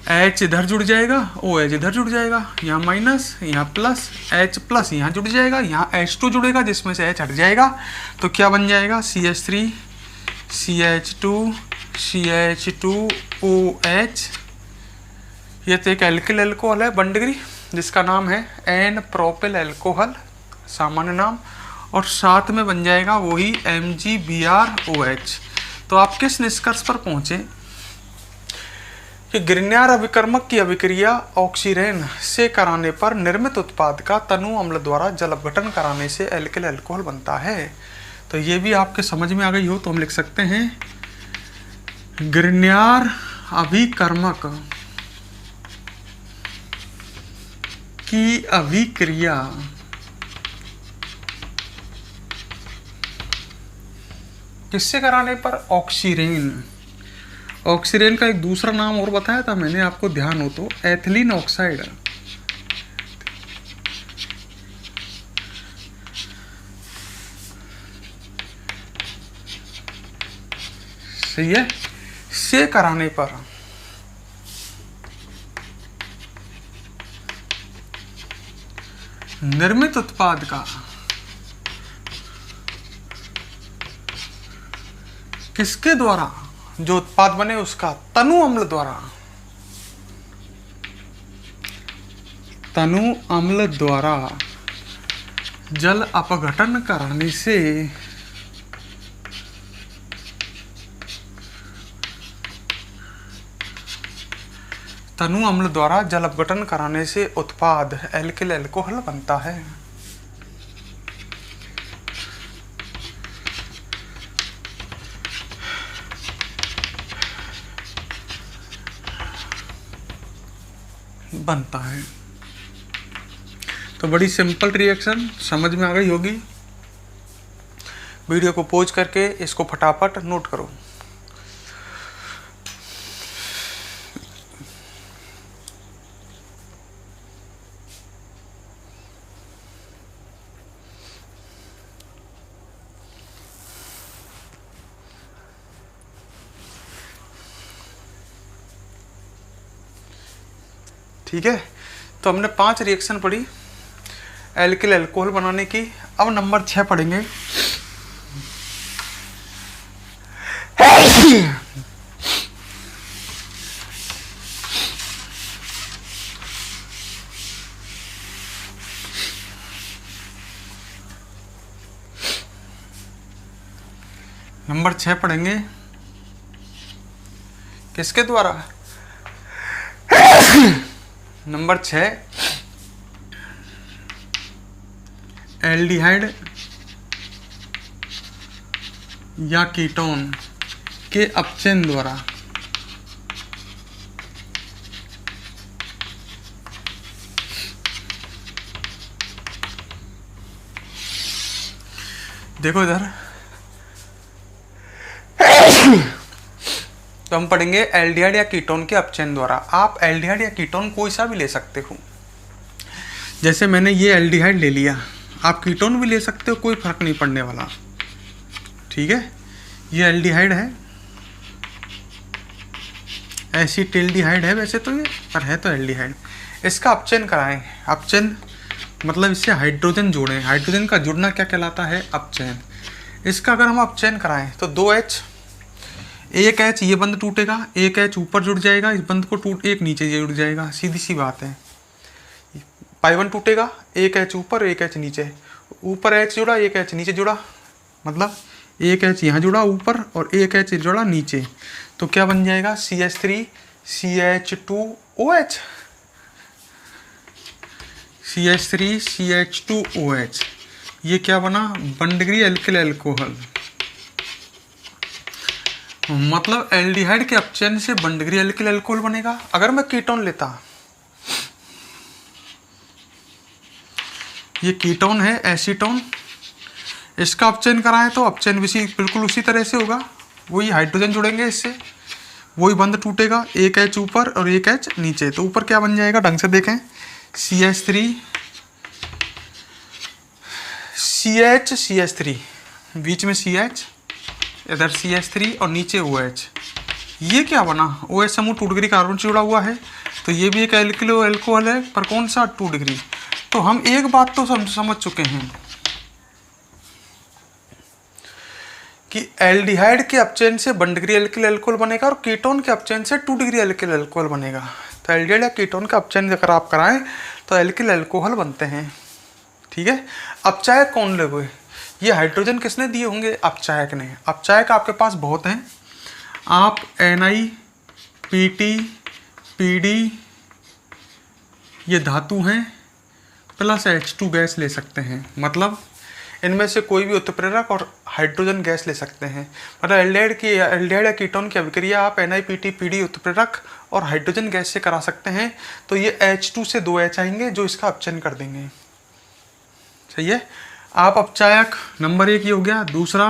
H इधर जुड़ जाएगा, OH इधर जुड़ जाएगा, यहाँ माइनस यहाँ प्लस, H प्लस यहाँ जुड़ जाएगा, यहाँ H2 जुड़ेगा जिसमें से H हट जाएगा, तो क्या बन जाएगा CH3 CH2OH। ये तो एक एल्किल एल्कोहल है बंडगिरी, जिसका नाम है एन प्रोपिल एल्कोहल, सामान्य नाम, और साथ में बन जाएगा वही MgBrOH। तो आप किस निष्कर्ष पर पहुंचे कि ग्रिग्नार्ड अभिकर्मक की अभिक्रिया ऑक्सीरेन से कराने पर निर्मित उत्पाद का तनु अम्ल द्वारा जल अपघटन कराने से एल्किल अल्कोहल बनता है। तो ये भी आपके समझ में आ गई हो तो हम लिख सकते हैं ग्रिग्नार्ड अभिकर्मक की अभिक्रिया किससे कराने पर, ऑक्सीरेन। ऑक्सीरेन का एक दूसरा नाम और बताया था मैंने आपको, ध्यान हो तो, एथिलीन ऑक्साइड। सही है, से कराने पर निर्मित उत्पाद का किसके द्वारा, जो उत्पाद बने उसका तनु अम्ल द्वारा, तनु अम्ल द्वारा जल अपघटन कराने से तनु अम्ल द्वारा जल अपघटन कराने से उत्पाद एल्किल अल्कोहल बनता है। बनता है। तो बड़ी सिंपल रिएक्शन समझ में आ गई होगी। वीडियो को पॉज करके इसको फटाफट नोट करो। ठीक है, तो हमने 5 रिएक्शन पढ़ी एल्किल अल्कोहल बनाने की। अब नंबर 6 पढ़ेंगे। नंबर 6 पढ़ेंगे किसके द्वारा, नंबर 6 एल्डिहाइड या कीटोन के अपचयन द्वारा। देखो इधर, तो हम पढ़ेंगे एल्डिहाइड या कीटोन के अपचयन द्वारा। आप एल्डिहाइड या कीटोन कोई सा भी ले सकते हो। जैसे मैंने ये एल्डिहाइड ले लिया, आप कीटोन भी ले सकते हो, कोई फर्क नहीं पड़ने वाला। ठीक है, ये एल्डिहाइड है, एसीटिल्डिहाइड है वैसे तो ये, पर है तो एल्डिहाइड। इसका अपचयन कराएं। अपचयन मतलब इससे हाइड्रोजन जोड़ें। हाइड्रोजन का जुड़ना क्या कहलाता है? अपचयन। इसका अगर हम अपचयन कराएं तो 2H, एक H, ये बंद टूटेगा, एक H ऊपर जुड़ जाएगा, इस बंद को टूट, एक नीचे जुड़ जाएगा, सीधी सी बात है। पाई1 टूटेगा, एक H ऊपर, एक H नीचे, ऊपर H जुड़ा, एक H नीचे जुड़ा, मतलब एक H यहाँ जुड़ा ऊपर और एक H जुड़ा नीचे, तो क्या बन जाएगा? CH3 CH2OH, CH3 CH2OH। ये क्या बना? 1 डिग्री एल्किल एल्कोहल। मतलब एल्डिहाइड के अपचयन से 1 डिग्री एल्किल एल्कोहल बनेगा। अगर मैं कीटोन लेता, ये कीटोन है एसीटोन, इसका अपचयन कराएं तो अपचयन बिल्कुल उसी तरह से होगा। वही हाइड्रोजन जुड़ेंगे इससे, वही बंद टूटेगा, एक H ऊपर और एक H नीचे, तो ऊपर क्या बन जाएगा? ढंग से देखें, CH3 CH3, बीच में CH, इधर CH3 और नीचे OH। ये क्या बना? OH समूह 2 डिग्री कार्बन से जुड़ा हुआ है, तो ये भी एक एल्किलो एल्कोहल है, पर कौन सा? 2 डिग्री। तो हम एक बात तो समझ चुके हैं कि एल्डिहाइड के अपचयन से 1 डिग्री एल्किल एल्कोहल बनेगा और कीटोन के अपचयन से 2 डिग्री एल्किल एल्कोहल बनेगा। तो एल्डिहाइड या कीटोन का अपचयन अगर आप कराएं तो एल्किल एल्कोहल बनते हैं। ठीक है, अपचायक कौन लोगे? ये हाइड्रोजन किसने दिए होंगे? अपचायक ने। अपचायक आपके पास बहुत हैं, आप Na, Pt, Pd, ये धातु हैं, प्लस H2 गैस ले सकते हैं। मतलब इनमें से कोई भी उत्प्रेरक और हाइड्रोजन गैस ले सकते हैं। मतलब एल्डिहाइड या कीटोन की अभिक्रिया आप Na, Pt, Pd उत्प्रेरक और हाइड्रोजन गैस से करा सकते हैं, तो ये H2 से 2H आएंगे जो इसका अपचयन कर देंगे। सही है। आप अपचायक नंबर 1 ये हो गया। दूसरा,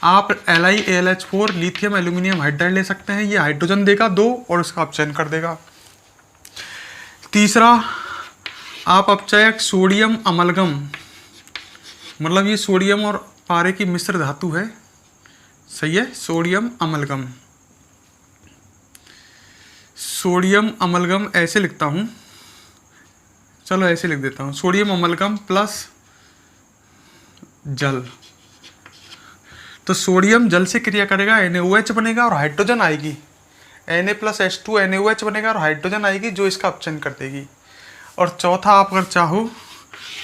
आप LiAlH4 लिथियम एल्यूमिनियम हाइड्राइड ले सकते हैं, ये हाइड्रोजन देगा 2 और इसका अपचयन कर देगा। तीसरा, आप अपचायक सोडियम अमलगम, मतलब ये सोडियम और पारे की मिश्र धातु है। सही है, सोडियम अमलगम। सोडियम अमलगम ऐसे लिखता हूँ, चलो ऐसे लिख देता हूँ, सोडियम अमलगम प्लस जल। तो सोडियम जल से क्रिया करेगा, NaOH बनेगा और हाइड्रोजन आएगी, Na + H2 NaOH बनेगा और हाइड्रोजन आएगी जो इसका अपचयन कर देगी। और चौथा, आप अगर चाहो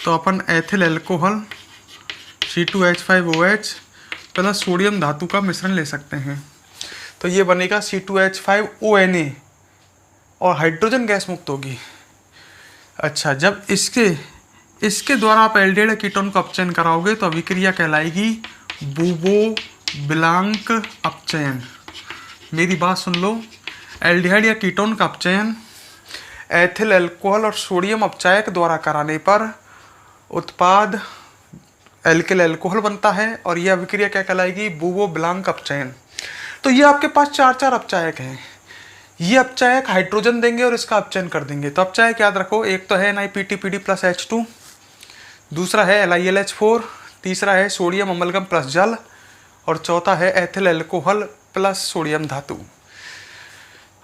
तो अपन ethyl alcohol C2H5OH plus sodium धातु का मिश्रण ले सकते हैं, तो ये बनेगा C2H5ONa और हाइड्रोजन गैस मुक्त होगी। अच्छा, जब इसके द्वारा आप एल्डिहाइड या कीटोन का अपचयन कराओगे तो अभिक्रिया कहलाएगी बुबो-बिलांक अपचयन। मेरी बात सुन लो, एल्डिहाइड या कीटोन का अपचयन एथिल एल्कोहल और सोडियम अपचायक द्वारा कराने पर उत्पाद एल्किल एल्कोहल बनता है और यह अभिक्रिया क्या कहलाएगी? बुबो-बिलांक अपचयन। तो ये आपके पास 4 अपचायक हैं। ये अपचायक हाइड्रोजन देंगे और इसका अपचयन कर देंगे। तो अपचायक याद रखो, एक तो है NiPt/Pd + H2, दूसरा है LiLH4, तीसरा है सोडियम अमलगम प्लस जल और चौथा है एथिल एल्कोहल प्लस सोडियम धातु।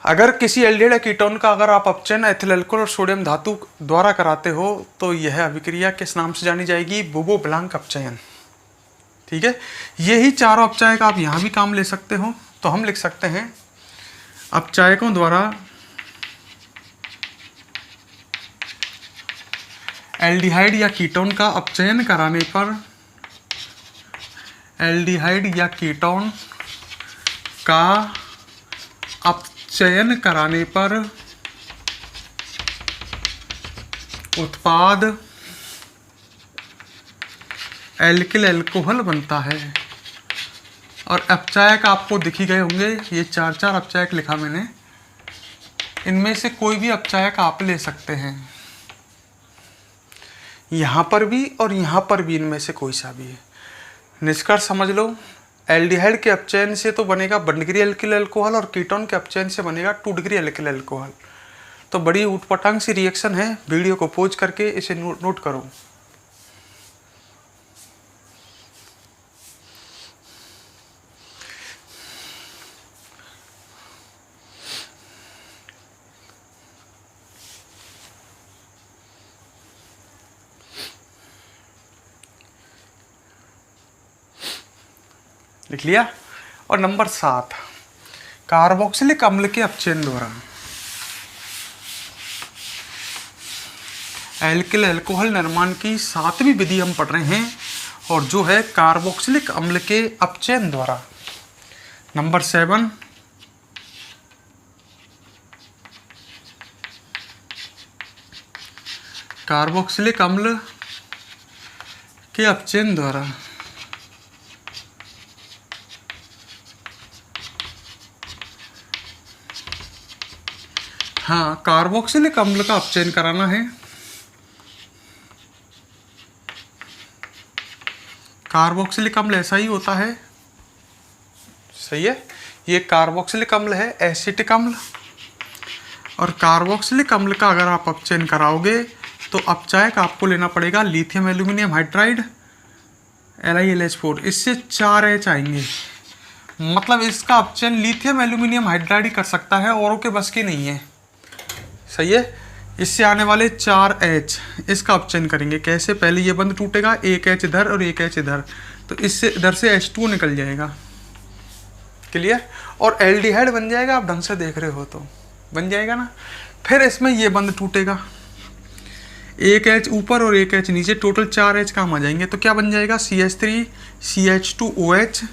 अगर किसी एल्डिहाइड या कीटोन का अगर आप अपचयन एथिल एल्कोहल और सोडियम धातु द्वारा कराते हो तो यह अभिक्रिया किस नाम से जानी जाएगी? बुबो-बिलांक अपचयन। ठीक है, यही 4 अपचायक आप यहाँ भी काम ले सकते हो। तो हम लिख सकते हैं अपचायकों द्वारा एल्डिहाइड या कीटोन का अपचयन कराने पर, एल्डिहाइड या कीटोन का अपचयन कराने पर उत्पाद एल्किल एल्कोहल बनता है। और अपचायक आपको दिख ही गए होंगे, ये 4 अपचायक लिखा मैंने, इनमें से कोई भी अपचायक आप ले सकते हैं, यहाँ पर भी और यहाँ पर भी, इनमें से कोई सा भी है। निष्कर्ष समझ लो, एल्डिहाइड के अपचयन से तो बनेगा 1 डिग्री एल्किल अल्कोहल और कीटोन के अपचयन से बनेगा 2 डिग्री एल्किल अल्कोहल। तो बड़ी ऊटपटांग सी रिएक्शन है, वीडियो को पॉज करके इसे नोट करो। लिख लिया। और नंबर 7, कार्बोक्सिलिक अम्ल के अपचयन द्वारा एल्किल अल्कोहल निर्माण की 7वीं विधि हम पढ़ रहे हैं, और जो है कार्बोक्सिलिक अम्ल के अपचयन द्वारा। नंबर 7, कार्बोक्सिलिक अम्ल के अपचयन द्वारा हाँ, कार्बोक्सिलिक अम्ल का अपचयन कराना है। कार्बोक्सिलिक अम्ल ऐसा ही होता है, सही है। ये कार्बोक्सिलिक अम्ल है, एसिटिक अम्ल। और कार्बोक्सिलिक अम्ल का अगर आप अपचयन कराओगे तो अपचायक आपको लेना पड़ेगा लिथियम एल्यूमिनियम हाइड्राइड LiLH4। इससे 4 H आएंगे, मतलब इसका अपचयन लिथियम एल्यूमिनियम हाइड्राइड ही कर सकता है, औरों के बस की नहीं है, सही है। इससे आने वाले 4 H इसका अपचयन करेंगे। कैसे? पहले ये बंद टूटेगा, 1 H इधर और 1 H इधर, तो इससे इधर से H2 निकल जाएगा। क्लियर? और एल्डिहाइड बन जाएगा। आप ढंग से देख रहे हो तो बन जाएगा ना। फिर इसमें ये बंद टूटेगा, 1 H ऊपर और 1 H नीचे, टोटल 4 H काम आ जाएंगे। तो क्या बन जाएगा? CH3 CH2OH,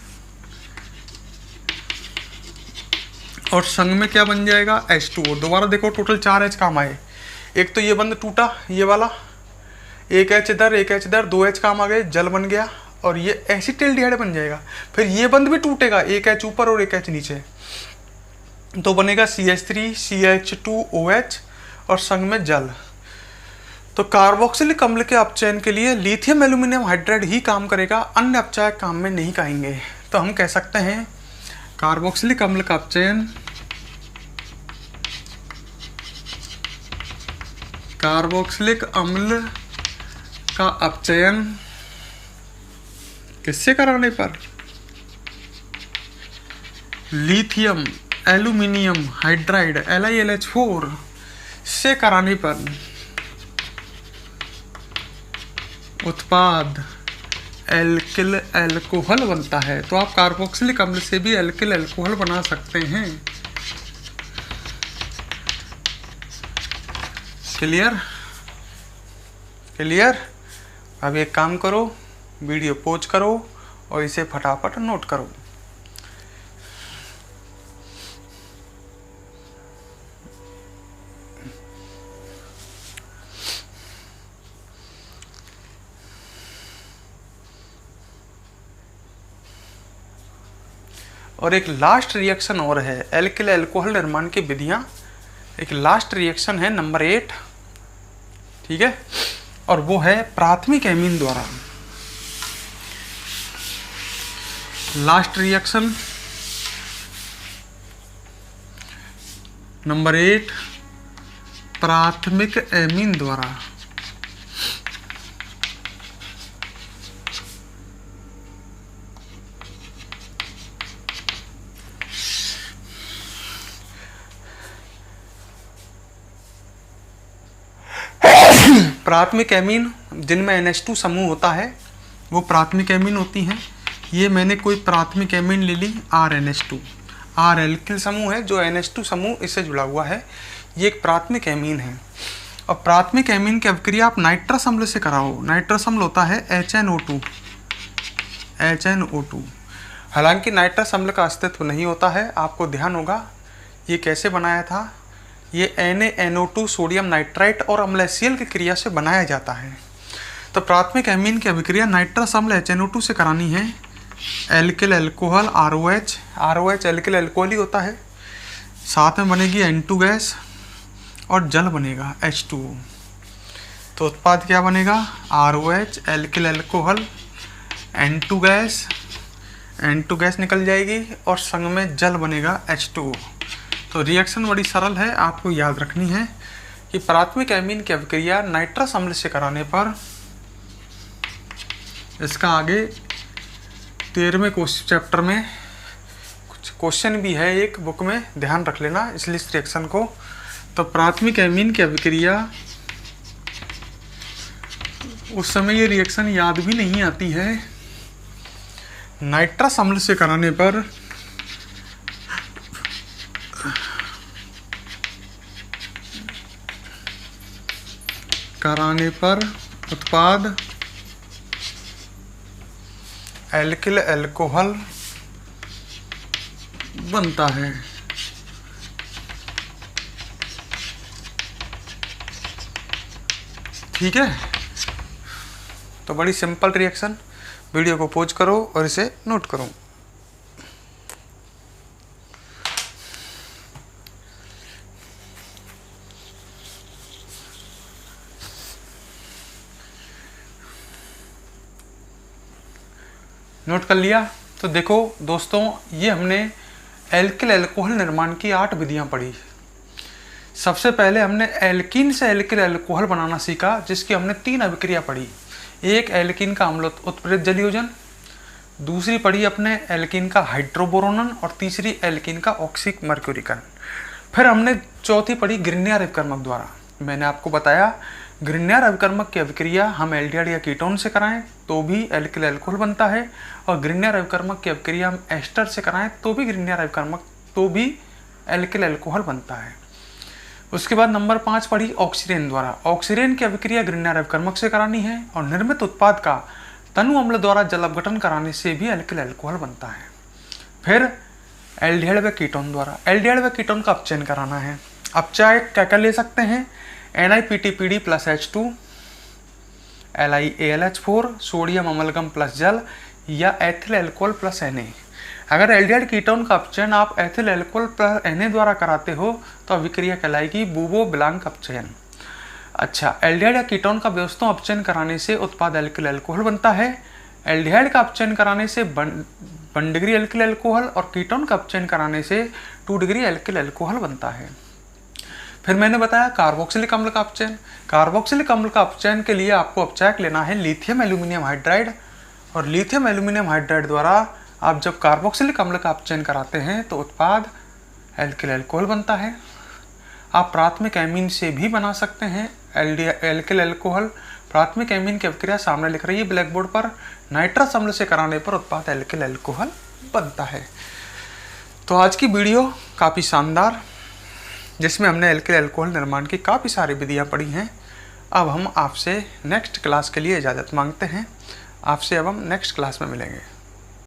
और संग में क्या बन जाएगा? H2O। दोबारा देखो, टोटल 4 H काम आए। एक तो ये बंद टूटा, ये वाला, 1 H इधर 1 H इधर, 2 H काम आ गए, जल बन गया, और ये एसिटिल्डिहाइड बन जाएगा। फिर ये बंद भी टूटेगा, 1 H ऊपर और 1 H नीचे, तो बनेगा CH3 CH2OH और संग में जल। तो कार्बोक्सिलिक अम्ल के अपचयन के लिए लिथियम एल्यूमिनियम हाइड्राइड ही काम करेगा, अन्य अपचायक काम में नहीं आएंगे। तो हम कह सकते हैं कार्बोक्सिलिक अम्ल का अपचयन किससे कराने पर? लिथियम एल्यूमिनियम हाइड्राइड LiLH4 से कराने पर उत्पाद एल्किल अल्कोहल बनता है। तो आप कार्बोक्सिलिक अम्ल से भी एल्किल अल्कोहल बना सकते हैं। क्लियर? क्लियर? अब एक काम करो, वीडियो पॉज करो और इसे फटाफट नोट करो। और एक लास्ट रिएक्शन और है एल्किल अल्कोहल निर्माण की विधियां। एक लास्ट रिएक्शन है नंबर 8, ठीक है, और वो है प्राथमिक एमीन द्वारा। लास्ट रिएक्शन नंबर 8, प्राथमिक एमीन द्वारा। प्राथमिक एमीन जिनमें NH2 समूह होता है वो प्राथमिक एमीन होती हैं। ये मैंने कोई प्राथमिक एमीन ले ली, RNH2, R एल्किल समूह है, जो NH2 समूह इससे जुड़ा हुआ है, ये एक प्राथमिक एमीन है। और प्राथमिक एमीन की अभिक्रिया आप नाइट्रस अम्ल से कराओ। नाइट्रस अम्ल होता है HNO2। हालांकि नाइट्रस अम्ल का अस्तित्व नहीं होता है, आपको ध्यान होगा। ये कैसे बनाया था? ये NaNO2 सोडियम नाइट्राइट और अम्ल HCl की क्रिया से बनाया जाता है। तो प्राथमिक एमीन की अभिक्रिया नाइट्रस अम्ल HNO2 से करानी है। Alkyl alcohol ROH alkyl alcohol ही होता है, साथ में बनेगी N2 गैस और जल बनेगा H2O। तो उत्पाद क्या बनेगा? ROH alkyl alcohol N2 gas निकल जाएगी और संग में जल बनेगा H2O। तो रिएक्शन बड़ी सरल है, आपको याद रखनी है कि प्राथमिक एमीन की अभिक्रिया नाइट्रस अम्ल से कराने पर, इसका आगे 13वें चैप्टर में कुछ क्वेश्चन भी है एक बुक में, ध्यान रख लेना इसलिए इस रिएक्शन को। तो प्राथमिक एमीन की अभिक्रिया, उस समय ये रिएक्शन याद भी नहीं आती है, नाइट्रस अम्ल से कराने पर उत्पाद एल्किल अल्कोहल बनता है। ठीक है, तो बड़ी सिंपल रिएक्शन। वीडियो को पॉज करो और इसे नोट करो। नोट कर लिया? तो देखो दोस्तों, ये हमने एल्किल अल्कोहल निर्माण की 8 विधियां पढ़ी। सबसे पहले हमने एल्कीन से एल्किल अल्कोहल बनाना सीखा, जिसकी हमने 3 अभिक्रिया पढ़ी। एक एल्कीन का अम्ल उत्प्रेरक जलयोजन, दूसरी पढ़ी अपने एल्कीन का हाइड्रोबोरोनन और तीसरी एल्कीन का ऑक्सिक मर्क्यूरिकन। फिर हमने चौथी पढ़ी ग्रिग्नियर अभिकर्मक द्वारा। मैंने आपको बताया ग्रिग्नियर अभिकर्मक की अभिक्रिया हम एल्डिहाइड या कीटोन से कराएं तो भी एल्किल अल्कोहल बनता है, और ग्रिग्नियर अभिकर्मक की अभिक्रिया हम एस्टर से कराएं तो भी ग्रिग्नियर अभिकर्मक तो भी एल्किल अल्कोहल बनता है। उसके बाद नंबर 5 पढ़ी ऑक्सीरेन द्वारा। ऑक्सीरेन की अभिक्रिया ग्रिग्नियर अभिकर्मक से करानी है, और निर्मित उत्पाद का तनु अम्ल द्वारा जल अपघटन कराने से भी एल्किल अल्कोहल बनता है। फिर एल्डिहाइड व कीटोन द्वारा, एल्डिहाइड व कीटोन का अपचयन कराना है। अपचय क्या क्या ले सकते हैं? NiPTPD plus H2, LiAlH4, sodium amalgam plus जल, या एथिल अल्कोहल प्लस Na। अगर एल्डिहाइड कीटोन का अपचयन आप एथिल अल्कोहल प्लस Na द्वारा कराते हो तो अभिक्रिया कहलाएगी बूबो-ब्लांक अपचयन। अच्छा, एल्डिहाइड या कीटोन का व्यवस्था अपचयन कराने से उत्पाद एल्किल अल्कोहल बनता है। एल्डिहाइड का अपचयन कराने से 1 डिग्री एल्किल अल्कोहल, और कीटोन का अपचयन कराने से 2 डिग्री एल्किल अल्कोहल बनता है। फिर मैंने बताया कार्बोक्सिलिक अम्ल का अपचयन। कार्बोक्सिलिक अम्ल का अपचयन के लिए आपको अपचायक लेना है लिथियम एल्यूमिनियम हाइड्राइड, और लिथियम एल्यूमिनियम हाइड्राइड द्वारा आप जब कार्बोक्सिलिक अम्ल का अपचयन कराते हैं तो उत्पाद एल्किल अल्कोहल बनता है। आप प्राथमिक एमीन से भी बना सकते हैं एल्किल अल्कोहल। प्राथमिक एमीन की अभिक्रिया सामने लिख रही है ब्लैक बोर्ड पर। नाइट्रस अम्ल से कराने पर उत्पाद एल्किल अल्कोहल बनता है। तो आज की वीडियो काफ़ी शानदार, जिसमें हमने एल्किल अल्कोहल निर्माण की काफ़ी सारी विधियाँ पढ़ी हैं। अब हम आपसे नेक्स्ट क्लास के लिए इजाज़त मांगते हैं। आपसे अब हम नेक्स्ट क्लास में मिलेंगे।